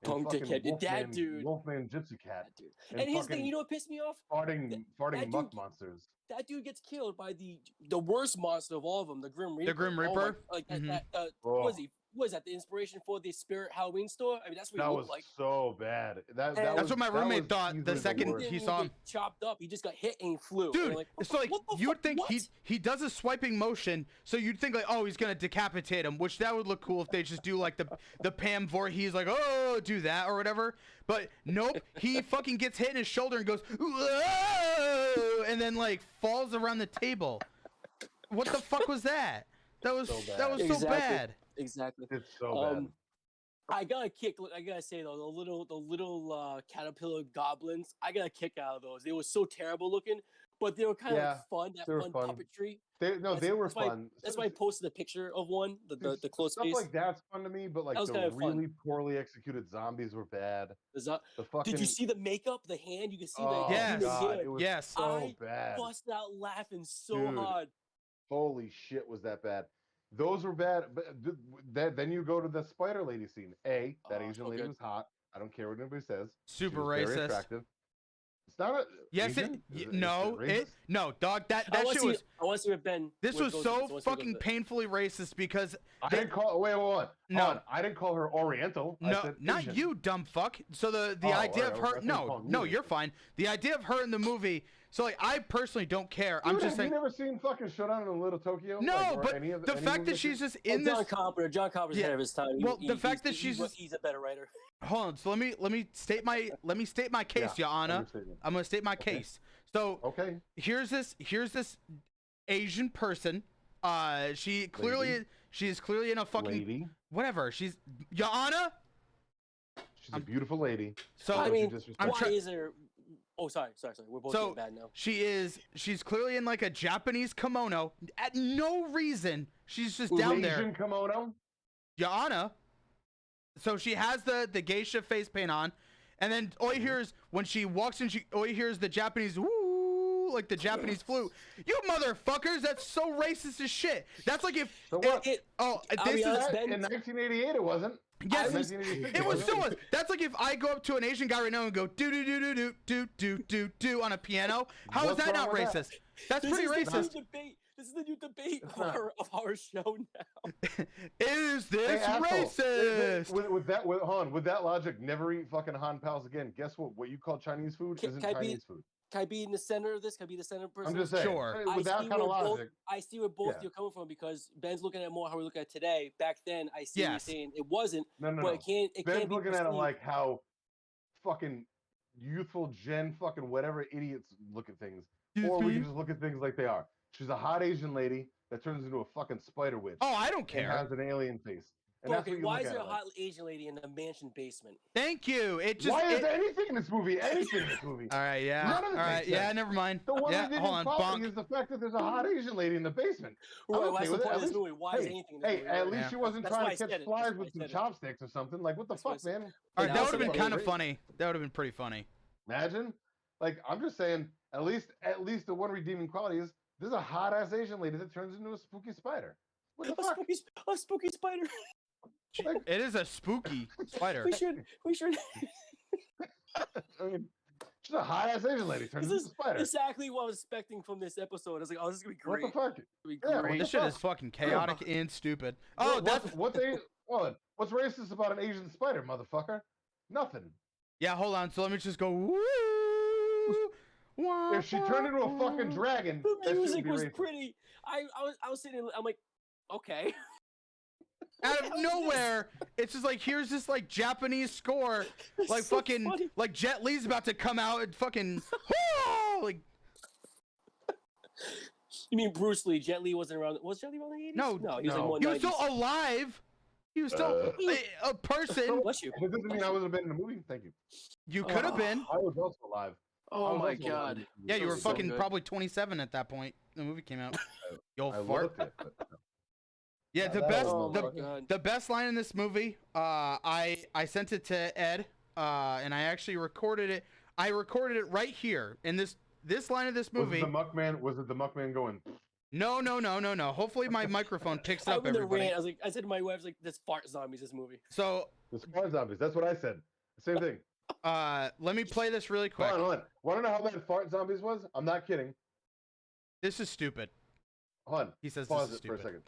And Punk fucking dickhead. That Wolfman, dude. Wolfman Gypsy Cat. That dude. And here's the thing, you know what pissed me off? Farting that muck dude- monsters. That dude gets killed by the worst monster of all of them, the Grim Reaper. The Grim Oh my- Reaper? like Mhm. that. Oh. Was that the inspiration for the Spirit Halloween store? I mean, that's what That he was looked like. so bad. That's That's what my roommate was thought easily the second worst. He he didn't saw even him. get chopped up. He just got hit and he flew. Dude, And like, it's like what the you would fuck? think What? he does a swiping motion, so you'd think like, oh, he's gonna decapitate him, which that would look cool if they just do like the Pam Voorhees, like, oh, do that or whatever. But nope, he fucking gets hit in his shoulder and goes, whoa, and then like falls around the table. What the fuck was that? That was So bad. that was so Exactly. bad. Exactly. It's so bad. I got a kick. I gotta say though, the little caterpillar goblins. I got a kick out of those. They were so terrible looking, but they were kind of Yeah, like fun. That they were fun fun. puppetry. They were that's why- fun. That's why I posted a picture of one. The close stuff space. like that's fun to me, but like That was the kinda fun. really poorly executed zombies were bad. The fucking Did you see the makeup? The hand? You can see Oh, the Yes. human God, hand. it was Yes. so I bad. Bust out laughing so Dude. hard. Holy shit, was that bad? Those were bad. But then you go to the spider lady scene. That Oh, Asian so lady good. was hot. I don't care what anybody says. She Super was very racist. attractive. It's not a Yes, Asian? Is it no, racist? no, dog. I That want shit to was. I want to see what Ben. This where it was goes so with this. I wanna see where it goes fucking with it. painfully racist because I they- didn't call. Wait, hold on. No. Hold on. I didn't call her Oriental. I no, said not Asian. you, dumb fuck. So the Oh, idea alright, of I her, thought you no, called me no, racist. you're fine. The idea of her in the movie. So like, I personally don't care. I'm Dude, just have saying. you never seen fucking Showdown in Little Tokyo? No, Like, or but any of the any fact movie that she's she's- just in John this. Carpenter. John Carpenter's Yeah. ahead of his time. Well, the fact that she's just- he's a better writer. Hold on. So let me state my case, Your Honor. understatement. I'm gonna state my Okay. case. So Okay. here's this Asian person. She's clearly in a fucking Lady. whatever. She's Your Honor. She's a beautiful lady. So I Don't you mean, disrespect I'm why her. try- is there? Oh, sorry. We're both So- getting bad now. she's clearly in like a Japanese kimono. At no reason she's just down there. Asian kimono. Your Honor. So she has the geisha face paint on, and then all you hear is when she walks in, all you hear is the Japanese woo, like the Japanese flute. You motherfuckers, that's so racist as shit. That's like if So what? I'll this be is honest, Ben, In 1988, it wasn't. yes, In 1986, it was wasn't. so. That's like if I go up to an Asian guy right now and go do do do do do do do do do on a piano. How is What's that wrong not with racist? that? That's this pretty is the new racist. debate. This is the new debate It's of our show now. Is Hey, this asshole. racist? With that logic, never eat fucking Han Pals again. Guess what? What you call Chinese food Can- isn't can I be- Chinese food. Can I be in the center of this? Can I be the center person? I'm just saying. Sure. With that kind of logic, I see where both Yeah. you're coming from because Ben's looking at more how we look at it today. Back then, I see what you're Yes. saying. It wasn't, no. but it can't. It Ben's can't be looking at it perceived. like how fucking youthful Gen fucking whatever idiots look at things. Or we can just look at things like they are. She's a hot Asian lady that turns into a fucking spider witch. Oh, I don't And care. has an alien face. And that's Okay, what you why look is at there it a like. hot Asian lady in a mansion basement? Thank you. It just. Why is it- there anything in this movie? Anything in this movie? All right, yeah. None of it All right, makes yeah. sense. Never mind. The one Yeah, that didn't hold on. quality Bonk. is the fact that there's a hot Asian lady in the basement. Right, okay what's the with it. point At of this least- movie? Why is hey, anything in this Hey, movie? at right? least Yeah. she wasn't That's why trying I to said catch it. flies That's why with I some said it. chopsticks or something. Like, what the That's why I fuck, said- man? All right, Yeah, that I would have been said kind of great. funny. That would have been pretty funny. Imagine. Like, I'm just saying, at least the one redeeming quality is there's a hot ass Asian lady that turns into a spooky spider. What the fuck? A spooky spider. Like, It is a spooky spider. We should. I mean, she's a hot ass Asian lady turns This into a spider. exactly what I was expecting from this episode. I was like, oh, this is gonna be What great. the fuck? It's gonna be Yeah, great. what This the shit is fuck? fucking chaotic and stupid. Oh, What- that's what's racist about an Asian spider, motherfucker? Nothing. yeah. Hold on. So let me just go. Woo, If she turned into a fucking dragon, The that music shouldn't be was racist. pretty. I was sitting. I'm like, okay. out of nowhere, it's just like here's this like Japanese score, It's like so fucking funny. like Jet Li's about to come out and fucking like You mean Bruce Lee? Jet Li wasn't around. Was Jet Li around the 80s? No, no, he was no. like more he was 90s. still alive. He was still a person. Bless you. That doesn't mean I would have been in the movie. Thank you. You could have been. I was also alive. Oh was my also watching god. this movie. Yeah, you That were was so fucking good. probably 27 at that point. The movie came out. Yo, I fart. looked it, but Yeah, Not the that best old, Oh the my motherfucker. god. the best line in this movie, I sent it to Ed, and I actually recorded it. I recorded it right here in this line of this Was it movie. the Muckman? Was it the Muckman going? No. Hopefully my microphone picks it I up, went to everybody. rant. I said to my wife, like, "This fart zombies. This movie." So, The fart zombies. That's what I said. Same thing. let me play this really quick. Hold on. Want to know how bad fart zombies was? I'm not kidding. This is stupid. Hold on. He says Pause this is it for a stupid.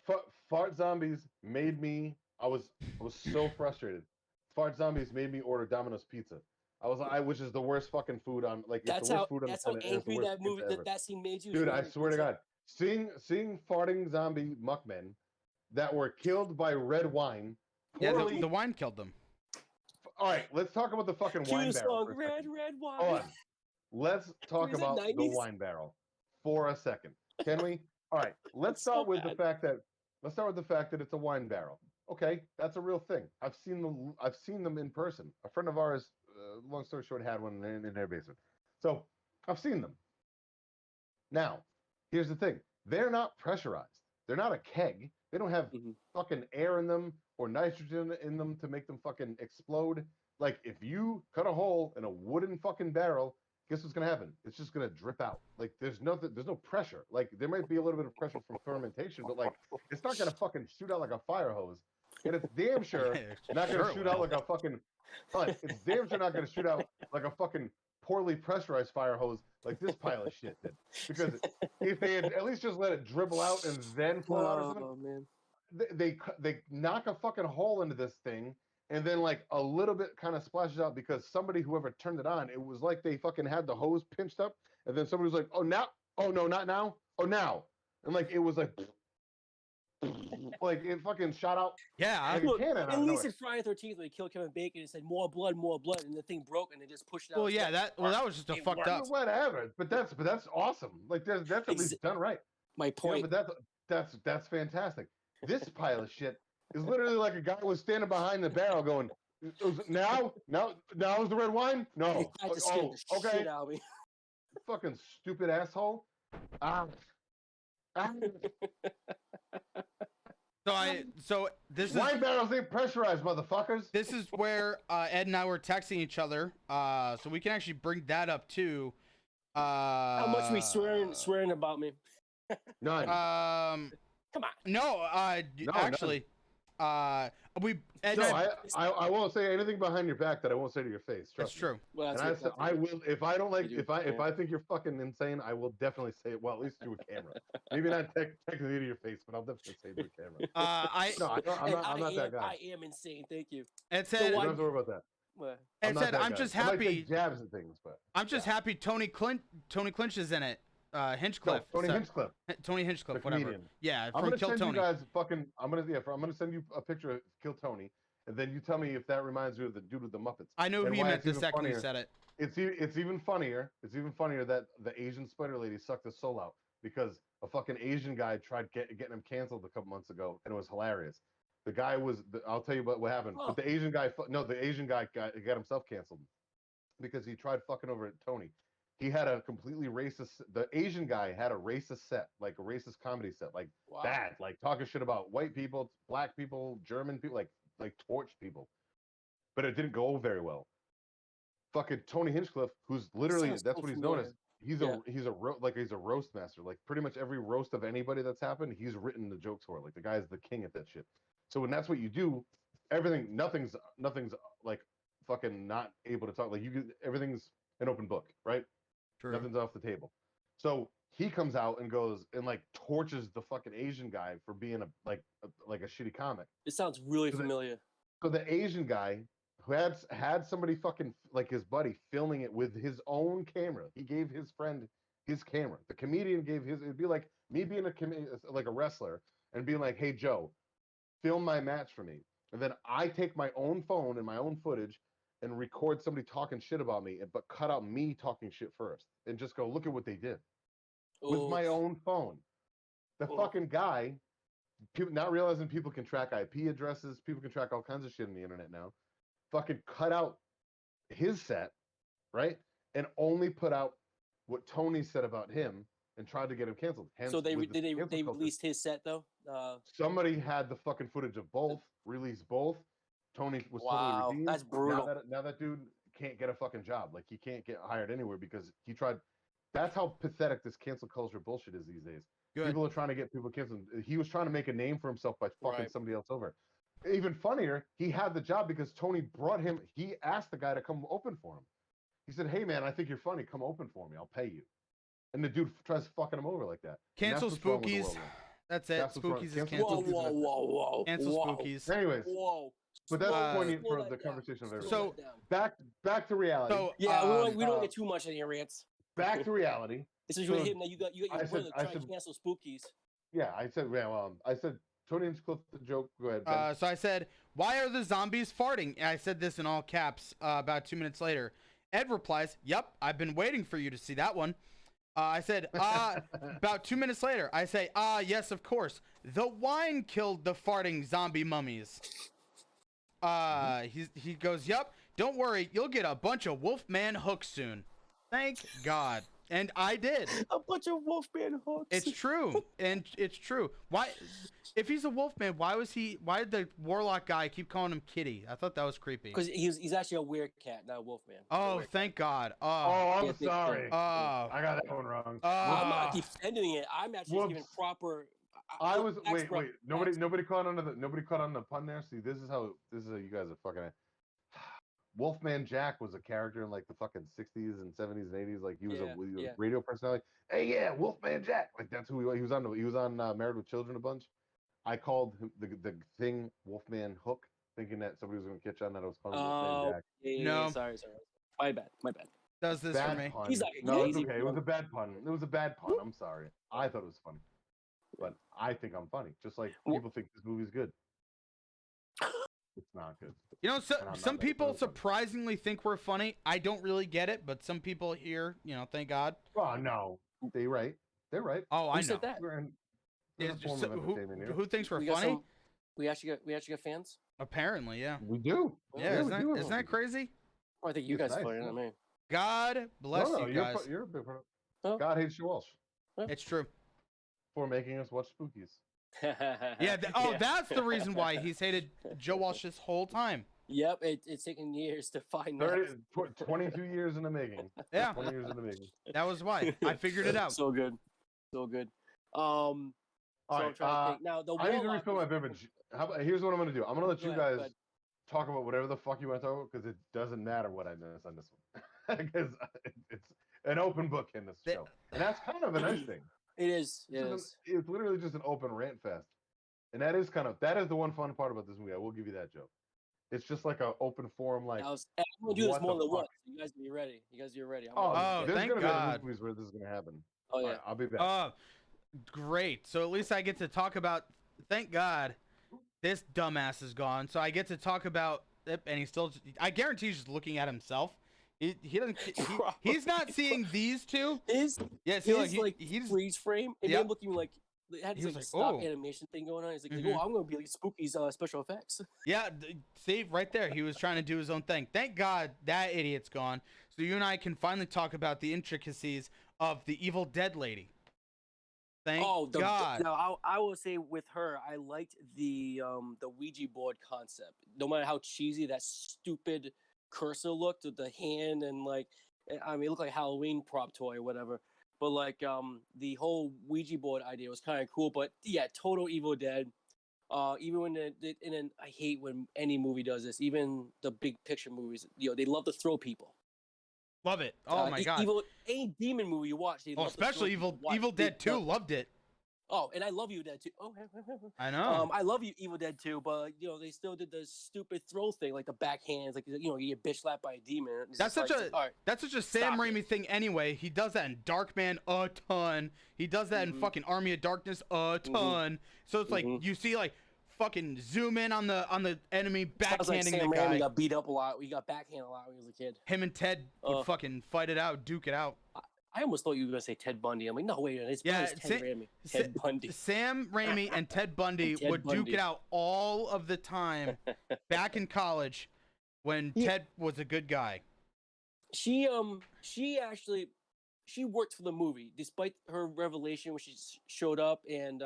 second. Fart zombies made me. I was so frustrated. Fart zombies made me order Domino's pizza. Which is the worst fucking food on. Like, it's That's the worst how. food on the That's how planet, and it's the angry worst that movie, pizza ever. that scene made you. Dude, when I you swear to said- God, seeing farting zombie muckmen that were killed by red wine. Yeah, Poorly, the wine killed them. all right, let's talk about the fucking Cue wine the barrel song, for a red, second. red wine. Hold on. Let's talk Was it about the 90s? wine barrel for a second. Can we? All right. Let's It's so start with bad. the fact that it's a wine barrel. Okay, that's a real thing. I've seen them in person. A friend of ours, long story short, had one in their basement. So I've seen them. Now, here's the thing. They're not pressurized. They're not a keg. They don't have Mhm. fucking air in them or nitrogen in them to make them fucking explode. Like, if you cut a hole in a wooden fucking barrel, guess what's gonna happen? It's just gonna drip out. Like, there's no pressure. Like, there might be a little bit of pressure from fermentation, but like, it's not gonna fucking shoot out like a fire hose. And it's damn sure not gonna Sure it shoot out will. like a fucking. It's damn sure not gonna shoot out like a fucking poorly pressurized fire hose like this pile of shit did. Because if they had at least just let it dribble out and then flow out or something, Oh man. they knock a fucking hole into this thing, and then like a little bit kind of splashes out because whoever turned it on, it was like they fucking had the hose pinched up, and then somebody was like, oh no, not now, oh now, and like it was like it fucking shot out Yeah. like a Look, cannon out at of least nowhere. in Friday the 13th, when they killed Kevin Bacon, it said more blood, and the thing broke, and they just pushed it out. Well, yeah. That was just a It fucked worked. up. Whatever, but that's awesome. Like that's at least done right. My point. But that's fantastic. This pile of shit is literally like a guy was standing behind the barrel going, now is the red wine? They No. tried to scare the Okay. shit out of me. Fucking stupid asshole. Ah. So this is Wine barrels ain't pressurized, motherfuckers. this is where Ed and I were texting each other. So we can actually bring that up too. How much we swearing about me? None. Come on. No, No, actually, we Ed No, and I won't say anything behind your back that I won't say to your face. that's Trust me. true. Well, And that's I will if I don't like You do, if yeah. I think you're fucking insane, I will definitely say it. Well, at least through a camera. Maybe not technically to your face, but I'll definitely say it through a camera. I'm not that guy. I am insane. Thank you. Ed So said, You don't why- have to worry about that. Well, Ed not said, that I'm guy. just I might happy. take jabs and things, but I'm just happy Tony Clinch is in it. Hinchcliffe. Tony so- Hinchcliffe, Tony Hinchcliffe, the whatever. comedian. Yeah, I'm from gonna Kill send Tony. you guys fucking. I'm gonna send you a picture of Kill Tony, and then you tell me if that reminds you of the dude with the Muppets. I know who and you why meant it's the even second you funnier. said it. It's even funnier. It's even funnier that the Asian spider lady sucked his soul out because a fucking Asian guy tried getting him canceled a couple months ago, and it was hilarious. The guy was. I'll tell you what happened. Oh. But the Asian guy, the Asian guy got himself canceled because he tried fucking over at Tony. He had a completely racist. The Asian guy had a racist set, like a racist comedy set, like wow. bad, like talking shit about white people, black people, German people, like torched people. But it didn't go very well. Fucking Tony Hinchcliffe, who's literally Sounds that's so what he's known familiar. as. He's a roast master. Like pretty much every roast of anybody that's happened, he's written the jokes for. Like the guy's the king at that shit. So when that's what you do, nothing's like fucking not able to talk. Like everything's an open book, right? True. Nothing's off the table. So he comes out and goes and like torches the fucking Asian guy for being a shitty comic. It sounds really So the- familiar. So the Asian guy who had somebody fucking like his buddy filming it with his own camera. He gave his friend his camera. The comedian gave his. It'd be like me being like a wrestler and being like, "Hey Joe, film my match for me." And then I take my own phone and my own footage and record somebody talking shit about me, but cut out me talking shit first and just go, "Look at what they did." With my own phone. The Oof. fucking guy, people not realizing people can track IP addresses, people can track all kinds of shit on the internet now. Fucking cut out his set, right? and only put out what Tony said about him and tried to get him canceled. Hence, So they with the cancel they culture, released his set though. somebody had the fucking footage of both, released both. Tony was totally Wow, redeemed. that's brutal. Now that dude can't get a fucking job. Like he can't get hired anywhere because he tried. That's how pathetic this cancel culture bullshit is these days. Good. People are trying to get people canceled. He was trying to make a name for himself by fucking Right. somebody else over. Even funnier, he had the job because Tony brought him. He asked the guy to come open for him. He said, "Hey man, I think you're funny. Come open for me. I'll pay you." And the dude tries fucking him over like that. Cancel And that's what's wrong with the Spookies. world, man. That's it. That's what's wrong. Spookies is Cancel canceled. Spookies. Whoa. Cancel Whoa. Spookies. Anyways, Whoa. but that's Slow- poignant slow for that the down. conversation of Slow everyone. that down. Back to reality. So Yeah, we don't uh, get too much in your rants. Back to reality. This is so really him. Now you got your I said- brother I trying to said- cancel Spookies. Yeah, I said, I said Tony and Cliff the joke. Go ahead, Ben. So I said, "Why are the zombies farting?" And I said this in all caps. About 2 minutes later, Ed replies, "Yep, I've been waiting for you to see that one." I said, about 2 minutes later, I say, yes, of course. The wine killed the farting zombie mummies. He goes, "Yep, don't worry, you'll get a bunch of Wolfman hooks soon." Thank God. And I did. A bunch of Wolfman hooks. It's true. And it's true. Why, if he's a Wolfman, why did the Warlock guy keep calling him Kitty? I thought that was creepy. because he's actually a weird cat, not a Wolfman. Oh, thank God. Oh, I'm Yeah, sorry. Oh. I got that one wrong. I'm not defending it. I'm actually just giving Whoops. proper. I was Facts, bro. wait. Nobody caught on the pun there. See, this is how you guys are fucking. Wolfman Jack was a character in like the fucking 60s and 70s and 80s. Like he was a radio personality. Hey, yeah, Wolfman Jack. Like that's who he was on. He was on Married with Children a bunch. I called him the thing Wolfman Hook, thinking that somebody was going to catch on that I was calling him Wolfman Jack. Yeah, No. Sorry. My bad. Does this for Bad me. pun. He's like, no, yeah, it's he's okay. It was a bad pun. It was a bad pun. I'm sorry. I thought it was funny, but I think I'm funny. Just like people think this movie's good. It's not good. You know, And I'm some not people making fun of it. surprisingly think we're funny. I don't really get it, but some people here, thank God. Oh no, they're right. They're right. Oh, I Who know. said that? We're in Yeah, a form so of entertainment here. who thinks we're We got funny? we actually got fans. Apparently, yeah. We do. Yeah, we do. isn't that crazy? Oh, I think you It's guys are nice, funny, not yeah. me. God bless No, you guys. you're a big part. Oh. God hates you Walsh It's true. for making us watch Spookies. Yeah. That's the reason why he's hated Joe Walsh this whole time. Yep, it's taken years to find 22 years in the making. Yeah. 20 years in the making. That was why. I figured it out. So good. So All I'm right. trying to think. Now the I need to Warlock refill my was- beverage. Here's what I'm going to do. I'm going to let Go you ahead, guys go ahead. talk about whatever the fuck you want to talk about because it doesn't matter what I miss on this one. Because it's an open book in this show. And that's kind of a nice thing. It is. It is. It's literally just an open rant fest. And that is the one fun part about this movie. I will give you that, Joe. It's just like an open forum, like, I'm gonna do this what more the than fuck? once. You guys be ready. Oh, there's thank gonna God. be movies where this is gonna happen. Oh All yeah. right, I'll be back. Great. So at least I get to talk about. Thank God, this dumbass is gone. So I get to talk about it, and he's still. I guarantee he's just looking at himself. He doesn't. He's not seeing these two. His Yeah. See, like he's. freeze frame and Yep. then looking like it had He this was like, like, stop "Oh." animation thing going on. He's like, Mhm. oh, I'm gonna be like Spooky's special effects. Yeah. See, right there, he was trying to do his own thing. Thank God that idiot's gone. So you and I can finally talk about the intricacies of the Evil Dead lady. Thank God. Now I will say with her, I liked the Ouija board concept. No matter how cheesy that stupid cursor looked with the hand and like, I mean, it looked like a Halloween prop toy or whatever. But like the whole Ouija board idea was kind of cool. But yeah, total Evil Dead. Even when and then I hate when any movie does this. Even the big picture movies, they love to throw people. Love it. Oh my God. Any demon movie you watch, they love to throw especially people. Evil Dead 2. Loved it. Oh, and I love Evil Dead 2. Oh, I know. I love Evil Dead 2, but they still did the stupid throw thing, like the backhands, like you get bitch slapped by a demon. It's That's just such like, a all right, that's such a Sam stop Raimi it. thing anyway. He does that in Darkman a ton. He does that in fucking Army of Darkness a ton. So it's like you see like fucking zoom in on the enemy Sounds like backhanding Sam the Raimi guy. got beat up a lot. We got backhand a lot when he was a kid. Him and Ted would fucking fight it out, duke it out. I almost thought you were gonna say Ted Bundy. I'm like, no, wait, it's Yeah, Ted Raimi. Ted Bundy. Sam Raimi and Ted Bundy Ted would duke Bundy. it out all of the time back in college when Yeah. Ted was a good guy. she actually she worked for the movie despite her revelation when she showed up and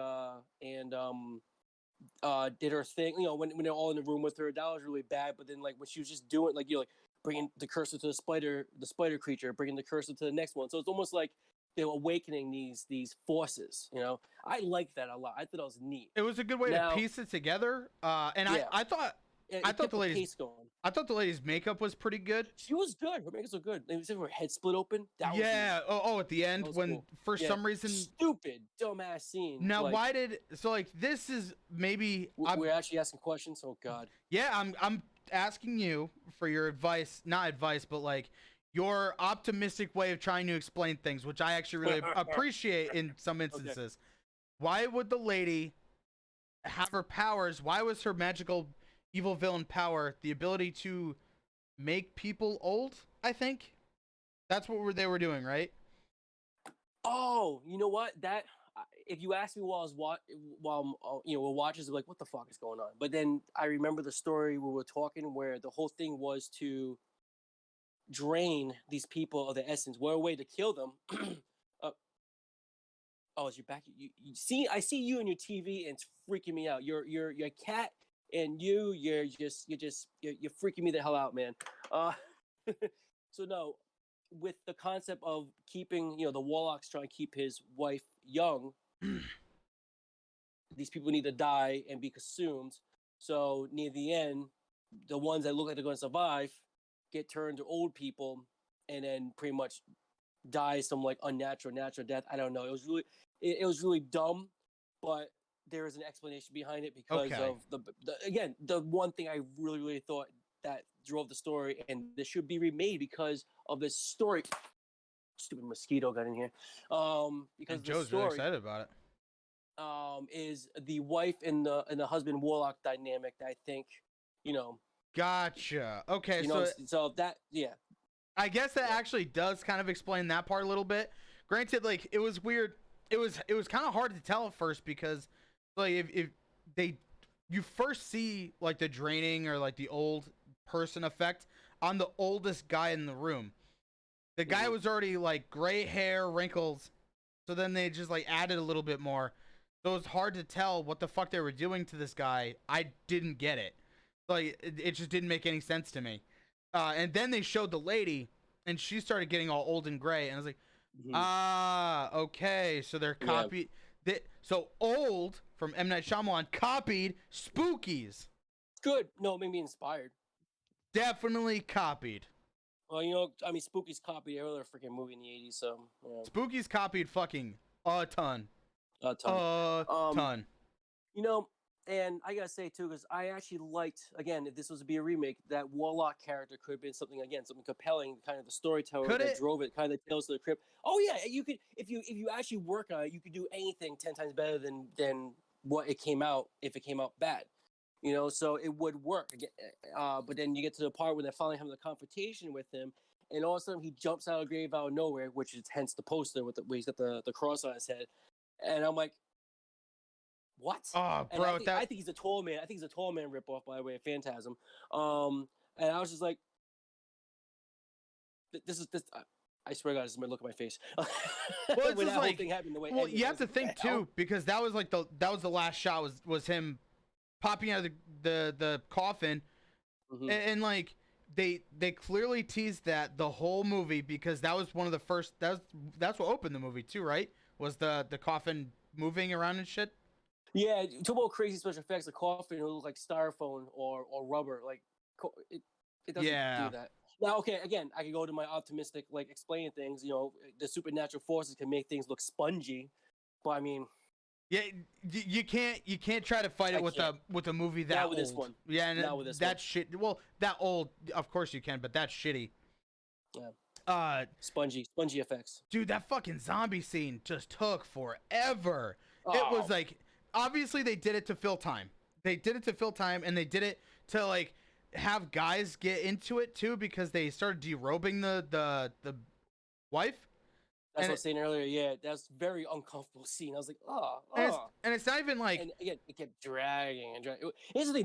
did her thing. You know, when they're all in the room with her, that was really bad. But then like when she was just doing like like bringing the cursor to the spider creature, bringing the cursor to the next one. So it's almost like they're awakening these forces. You know, I like that a lot. I thought that was neat. It was a good way to piece it together. And yeah, I thought it I thought kept the lady's pace going. I thought the lady's makeup was pretty good. She was good. Her makeups were good. Except her head split open. That was Yeah. Oh, at the end when cool. for some reason stupid, dumbass scene. Now like, why did so like this is maybe we're actually asking questions. Oh God. Yeah, I'm asking you for your advice, not advice, but like your optimistic way of trying to explain things, which I actually really appreciate in some instances. Okay. Why would the lady have her powers? Why was her magical evil villain power the ability to make people old? I think that's what they were doing, right? Oh, you know what? That if you ask me while I was we're watching, like, what the fuck is going on? But then I remember the story we were talking where the whole thing was to drain these people of the essence. What a way to kill them. Oh, is your back? You see? I see you on your TV, and it's freaking me out. Your cat and you're freaking me the hell out, man. So no, with the concept of keeping, the warlock's trying to keep his wife young. These people need to die and be consumed. So near the end, the ones that look like they're going to survive get turned to old people, and then pretty much die some like natural death. I don't know. It was really dumb, but there is an explanation behind it because of the one thing I really thought that drove the story, and this should be remade because of this story. Stupid mosquito got in here. Because Joe's really excited about it. Is the wife and the husband warlock dynamic that I think, Gotcha. Okay, so that I guess that actually does kind of explain that part a little bit. Granted, like it was weird. It was kind of hard to tell at first because like if you first see like the draining or like the old person effect on the oldest guy in the room. The guy was already like gray hair, wrinkles. So then they just like added a little bit more. So it's hard to tell what the fuck they were doing to this guy. I didn't get it. Like it just didn't make any sense to me. And then they showed the lady, and she started getting all old and gray, and I was like, okay, so they're copied. Yeah. So Old from M. Night Shyamalan copied Spookies. Good. No, it made me inspired. Definitely copied. Well, Spookies copied every other freaking movie in the 80s, so. Yeah. Spookies copied fucking a ton. A ton. Ton. And I gotta say too, because I actually liked, again, if this was to be a remake, that warlock character could have been something compelling, kind of the storyteller that drove it, kind of the Tales to the Crypt. Oh yeah, you could, if you actually work on it, you could do anything 10 times better than what it came out if it came out bad. So it would work. But then you get to the part where they're finally having the confrontation with him, and all of a sudden he jumps out of the grave out of nowhere, which is hence the poster where he's got the cross on his head, and I'm like, what? Oh, bro, I think he's a tall man. I think he's a tall man ripoff, by the way, of Phantasm. And I was just like, this. I swear to God, this is my look at my face. Well, it's when that whole thing happened, the way. Well, you have to think too, because that was like the last shot was him popping out of the coffin, and like they clearly teased that the whole movie, because that was one of the first. That's what opened the movie too, right? Was the coffin moving around and shit. Yeah, talk about crazy special effects. The coffin will look like styrofoam or rubber. Like it doesn't do that. Now, okay, again, I can go to my optimistic, like explaining things. The supernatural forces can make things look spongy, but I mean, yeah, you can't try to fight it with a movie that not with old. This one. Yeah, and not with this that shit. Well, that old, of course you can, but that's shitty. Yeah. Spongy effects. Dude, that fucking zombie scene just took forever. It was like, obviously they did it to fill time. And they did it to like have guys get into it too, because they started derobing the wife. That's And what I was saying earlier. Yeah, that's very uncomfortable scene. I was like, and it's not even like And again, it kept dragging and dragging. Here's the thing: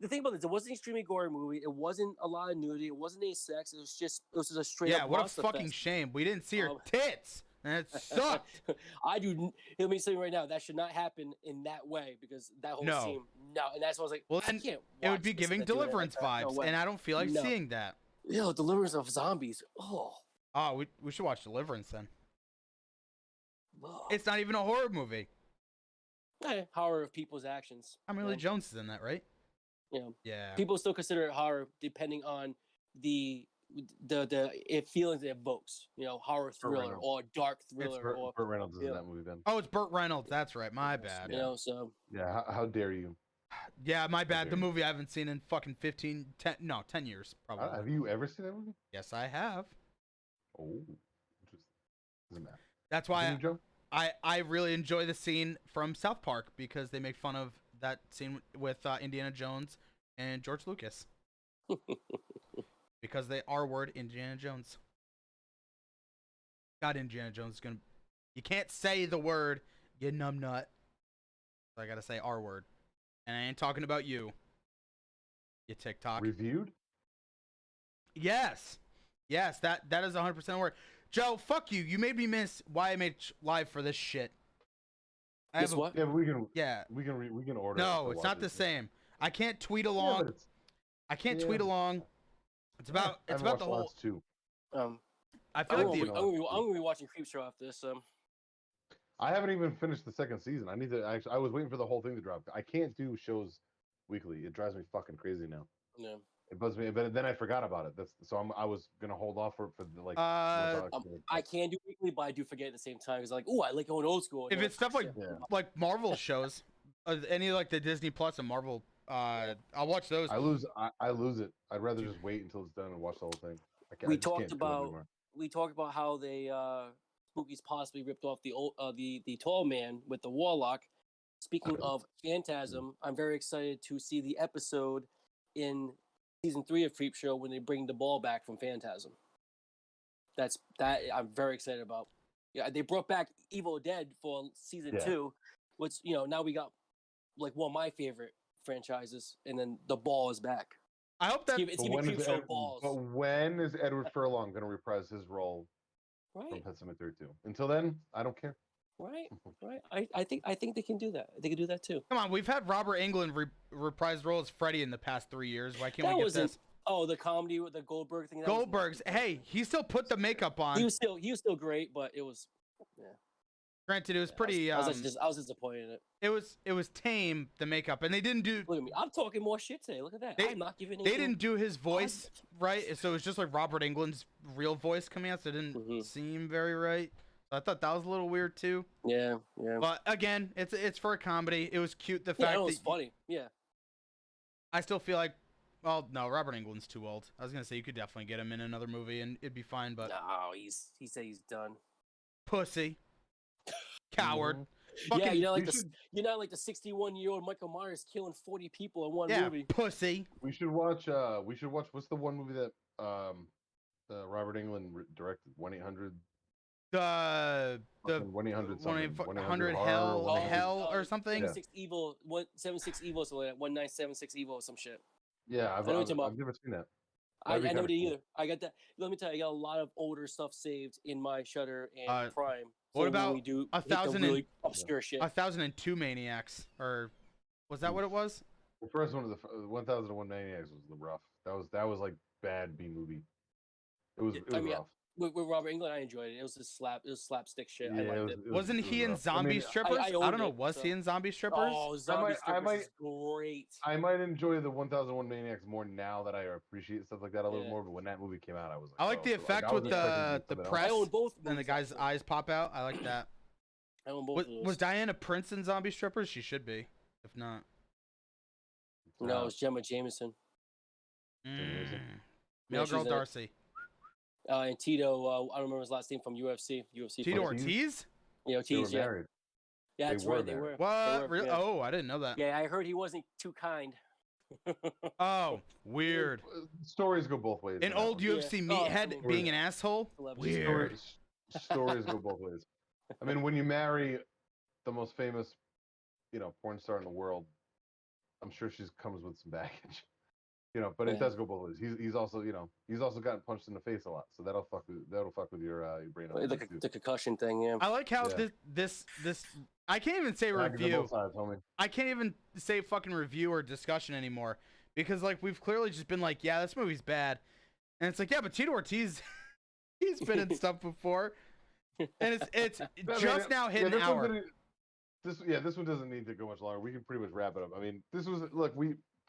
the thing about this. It wasn't an extremely gory movie. It wasn't a lot of nudity. It wasn't any sex. It was just a straight up what a monster fucking fest. shame. We didn't see her tits, and it sucked. I do. Let me tell you right now, that should not happen in that way because that whole scene. No, and that's why I was like, Well, I then can't. it would be watch this giving and do it Deliverance like that. No vibes, way. and I don't feel like No. seeing that. Yo, Deliverance of Zombies. Oh. Oh, we should watch Deliverance then. Ugh. It's not even a horror movie. Horror of people's actions. Tommy Lee Jones is in that, right? You know, Yeah. people still consider it horror depending on the feelings it evokes. You know, horror thriller or dark thriller or Burt Reynolds is in that movie then. Oh, it's Burt Reynolds. That's right. My bad. You know, so Yeah, how dare you? Yeah, my bad. The dare you. movie I haven't seen in fucking 10 years probably. Have you ever seen that movie? Yes, I have. Oh, interesting. Doesn't matter. That's why Continue, Joe? I really enjoy the scene from South Park because they make fun of that scene with Indiana Jones and George Lucas. Because they R-word Indiana Jones. God, Indiana Jones is gonna. You can't say the word, you numbnut. So I gotta say R-word. And I ain't talking about you. You TikTok. Reviewed? Yes. Yes, that is 100% a word. Joe, fuck you. You made me miss why I made live for this shit. what? Yeah, but we can. Yeah. We can order. No, it's not the same. I can't tweet Yeah, along. but it's, I can't tweet along. It's about the whole. Too. I feel I'm like the. gonna be watching Creepshow after this. I haven't even finished the second season. I need to. I was waiting for the whole thing to drop. I can't do shows weekly. It drives me fucking crazy now. Yeah. It bugs me, but then I forgot about it. I was gonna hold off for the like. I can do weekly, but I do forget at the same time. It's like, oh, I like going old school. If it's stuff like Marvel shows, any like the Disney Plus and Marvel, I'll watch those. I lose it. I'd rather just wait until it's done and watch the whole thing. We talked about how they Spookies possibly ripped off the tall man with the warlock. Speaking of Phantasm, I'm very excited to see the episode in season 3 of Creepshow when they bring the ball back from Phantasm. That I'm very excited about. Yeah, they brought back Evil Dead for season 2, which now we got like one of my favorite franchises, and then the ball is back. I hope that. But when is Edward Furlong going to reprise his role from Pet Sematary 2? Until then, I don't care. Right. I think they can do that. They can do that too. Come on, we've had Robert Englund reprise role as Freddy in the past 3 years. Why can't we get this? Oh, the comedy with the Goldberg thing. Goldberg's. Hey, he still put the makeup on. He was still great, but it was. Yeah. Granted, it was pretty. I was disappointed in it. It was tame, the makeup, and they didn't do. Look at me. I'm talking more shit today. Look at that. I'm not giving. They didn't do his voice right, so it was just like Robert Englund's real voice coming out, so it didn't seem very right. So I thought that was a little weird too. Yeah. But again, it's for a comedy. It was cute. The fact that it was funny. Yeah. I still feel like. Well, no, Robert Englund's too old. I was gonna say you could definitely get him in another movie and it'd be fine, but no, he said he's done. Pussy. Coward. Yeah, you're not like the 61-year-old Michael Myers killing 40 people in one movie. Pussy. We should watch. What's the one movie that Robert Englund directed? 1-800. The 1-800 hell or something. 76 Evil, 76 Evil, so like 1976 Evil or some shit. Yeah, I've never seen that. I never did either. I got that. Let me tell you, I got a lot of older stuff saved in my Shutter and Prime. What about we do 1000 really obscure shit? 1002 Maniacs, or was that what it was? The first one of the 1001 Maniacs was rough. That was like bad B movie. It was rough. With Robert Englund, I enjoyed it. It was slapstick shit. Yeah, I liked it. Wasn't he in Zombie Strippers? I don't know. Was he in Zombie Strippers? Oh, Zombie Strippers is great. I might enjoy the 1001 Maniacs more now that I appreciate stuff like that a little more. But when that movie came out, I was like, I like the effect with the press and the guy's eyes pop out. I like that. I own both of those. Was Diana Prince in Zombie Strippers? She should be. If not, no, it's Gemma Jameson. Male Girl Darcy. And Tito, I don't remember his last name from UFC. Tito Ortiz? Yeah, Ortiz, they were married. Yeah, that's right. They were. What? Really? Yeah. Oh, I didn't know that. Yeah, I heard he wasn't too kind. Oh, weird. Stories go both ways. An old UFC meathead being an asshole? Weird. stories go both ways. I mean, when you marry the most famous, porn star in the world, I'm sure she comes with some baggage. But it does go both ways. He's also, he's also gotten punched in the face a lot, so that'll fuck with your brain. The concussion thing, yeah. I like how this I can't even say review. Both sides, homie. I can't even say fucking review or discussion anymore because like we've clearly just been like, yeah, this movie's bad, and it's like, yeah, but Tito Ortiz, he's been in stuff before, and it's just now hit an hour. This one doesn't need to go much longer. We can pretty much wrap it up. I mean,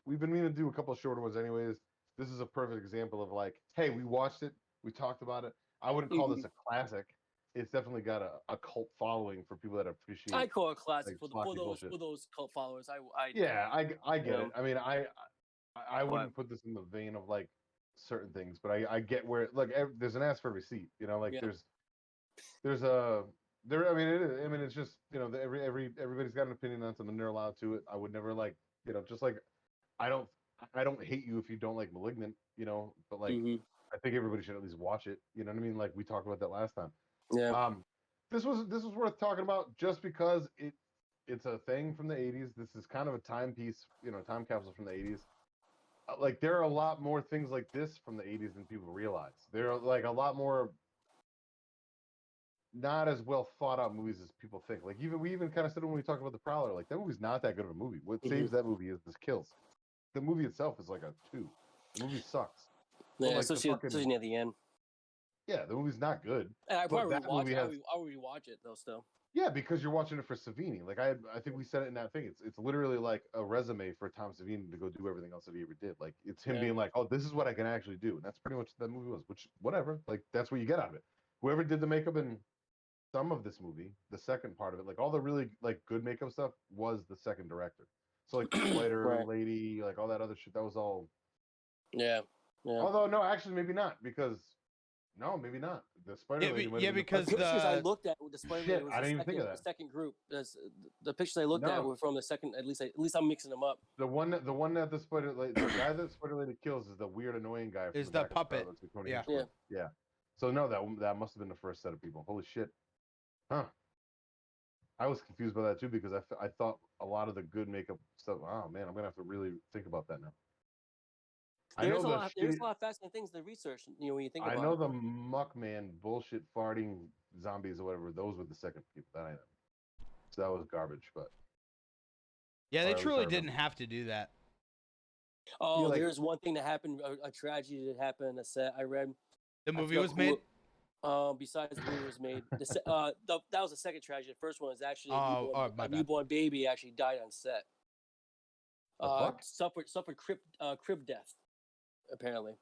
we've been meaning to do a couple of shorter ones anyways. This is a perfect example of like, hey, we watched it, we talked about it. I wouldn't call this a classic. It's definitely got a cult following for people that appreciate. I call it a classic like, for those cult followers. I get it. I mean, I wouldn't put this in the vein of like certain things, but I get where there's an ass for every seat. There's a. I mean, it is. I mean, it's just everybody's got an opinion on something. They're allowed to it. I would never just like I don't hate you if you don't like Malignant, but like I think everybody should at least watch it. You know what I mean? Like we talked about that last time. Yeah. This was worth talking about just because it's a thing from the 80s. This is kind of a timepiece, time capsule from the 80s. Like there are a lot more things like this from the 80s than people realize. There are like a lot more not as well thought out movies as people think. Like we even kind of said when we talked about The Prowler, like that movie's not that good of a movie. What saves that movie is the kills. The movie itself is like a 2. The movie sucks. Yeah, like especially near the end. Yeah, the movie's not good. And I probably I'll rewatch it though still. Yeah, because you're watching it for Savini. Like I think we said it in that thing. It's literally like a resume for Tom Savini to go do everything else that he ever did. Like it's him being like, oh, this is what I can actually do, and that's pretty much what that movie was. Which whatever, like that's what you get out of it. Whoever did the makeup in some of this movie, the second part of it, like all the really like good makeup stuff was the second director. So like the Spider Lady, like all that other shit, that was all. Yeah. Although no, actually maybe not because. No, maybe not. The Spider Lady. Yeah, because the pictures I looked at with the Spider Lady was I didn't even think of that. The second group. The pictures I looked at were from the second. At least I'm mixing them up. The one that the Spider Lady, the guy that Spider Lady kills is the weird, annoying guy. Is the puppet? Yeah. So no, that must have been the first set of people. Holy shit. Huh. I was confused by that too because I thought a lot of the good makeup stuff. Oh man, I'm gonna have to really think about that now. There's a lot of fascinating things to research. When you think about it. I know the Muckman bullshit farting zombies or whatever. Those were the second people that I know. So that was garbage, but yeah, they truly didn't have to do that. Oh, there's one thing that happened, a tragedy that happened on the set. I read the movie was made. Besides the movie was made, that was the second tragedy. The first one was actually a newborn baby actually died on set. Suffered crib death. Apparently,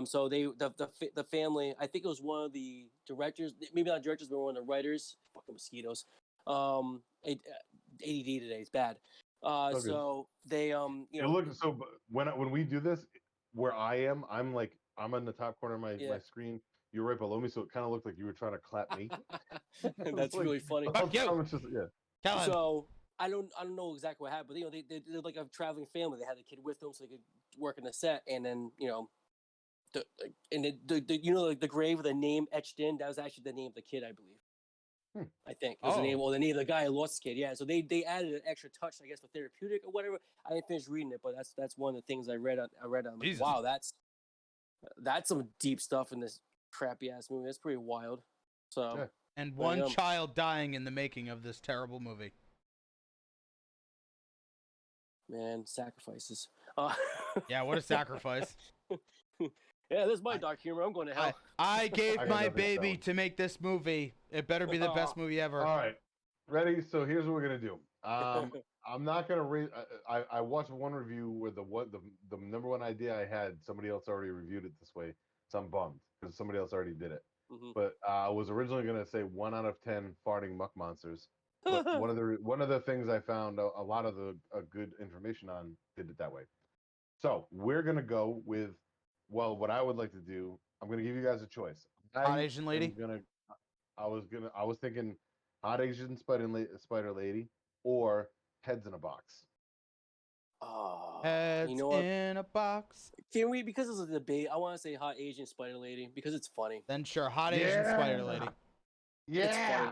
so the family. I think it was one of the directors, maybe not directors, but one of the writers. Fucking mosquitoes. ADD today is bad. So they look. So when we do this, where I am, I'm in the top corner of my screen. You're right below me, so it kind of looked like you were trying to clap me. That's really funny. Yeah. So I don't know exactly what happened, but they're like a traveling family. They had the kid with them so they could work in the set, and then the grave with the name etched in, that was actually the name of the kid, I believe. I think it was the name of the guy who lost his kid. Yeah, so they added an extra touch, I guess, for therapeutic or whatever. I didn't finish reading it, but that's one of the things I read on. Like, wow, that's some deep stuff in this crappy ass movie. That's pretty wild. So and one child dying in the making of this terrible movie. Man, sacrifices. Yeah, what a sacrifice. Yeah, this is my dark humor. I'm going to hell. I gave my baby to make this movie. It better be the best movie ever. All right. Ready? So here's what we're going to do. I'm not going to read. I watched one review where the number one idea I had, somebody else already reviewed it this way. So I'm bummed because somebody else already did it. But I was originally going to say 1 out of 10 farting muck monsters. But one of the things I found a lot of the good information on did it that way. So we're gonna go with what I would like to do. I'm gonna give you guys a choice. Hot Asian lady. I was thinking hot Asian spider lady or heads in a box. Oh, heads in a box. Can we? Because it's a debate. I want to say hot Asian spider lady because it's funny. Then sure, hot Asian spider lady. Yeah.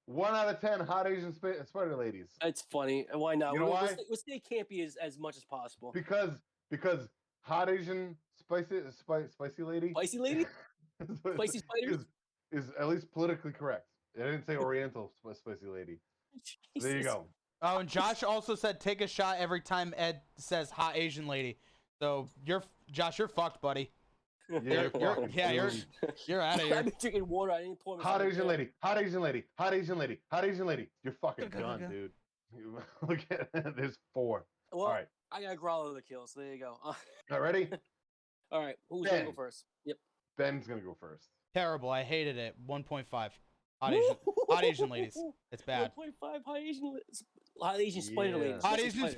1 out of 10 hot Asian spider ladies. It's funny. Why not? You know why? We'll stay campy as much as possible. Because hot Asian spicy lady Spicy lady? Spicy spiders? is at least politically correct. I didn't say Oriental spicy lady. There you Jesus. go. Oh, and Josh also said take a shot every time Ed says hot Asian lady. So Josh, you're fucked, buddy. Yeah, You're out of I've here. been drinking water. I didn't pour hot Asian lady, hot Asian lady, hot Asian lady, hot Asian lady. You're fucking done, dude. Look at there's 4. Well, All right. I got Growler of the Kill, so there you go. All right, ready? All right, who's gonna go first? Yep. Ben's gonna go first. Terrible. I hated it. 1.5. Hot Asian ladies. It's bad. 1.5 hot Asian spider ladies. Hot Asian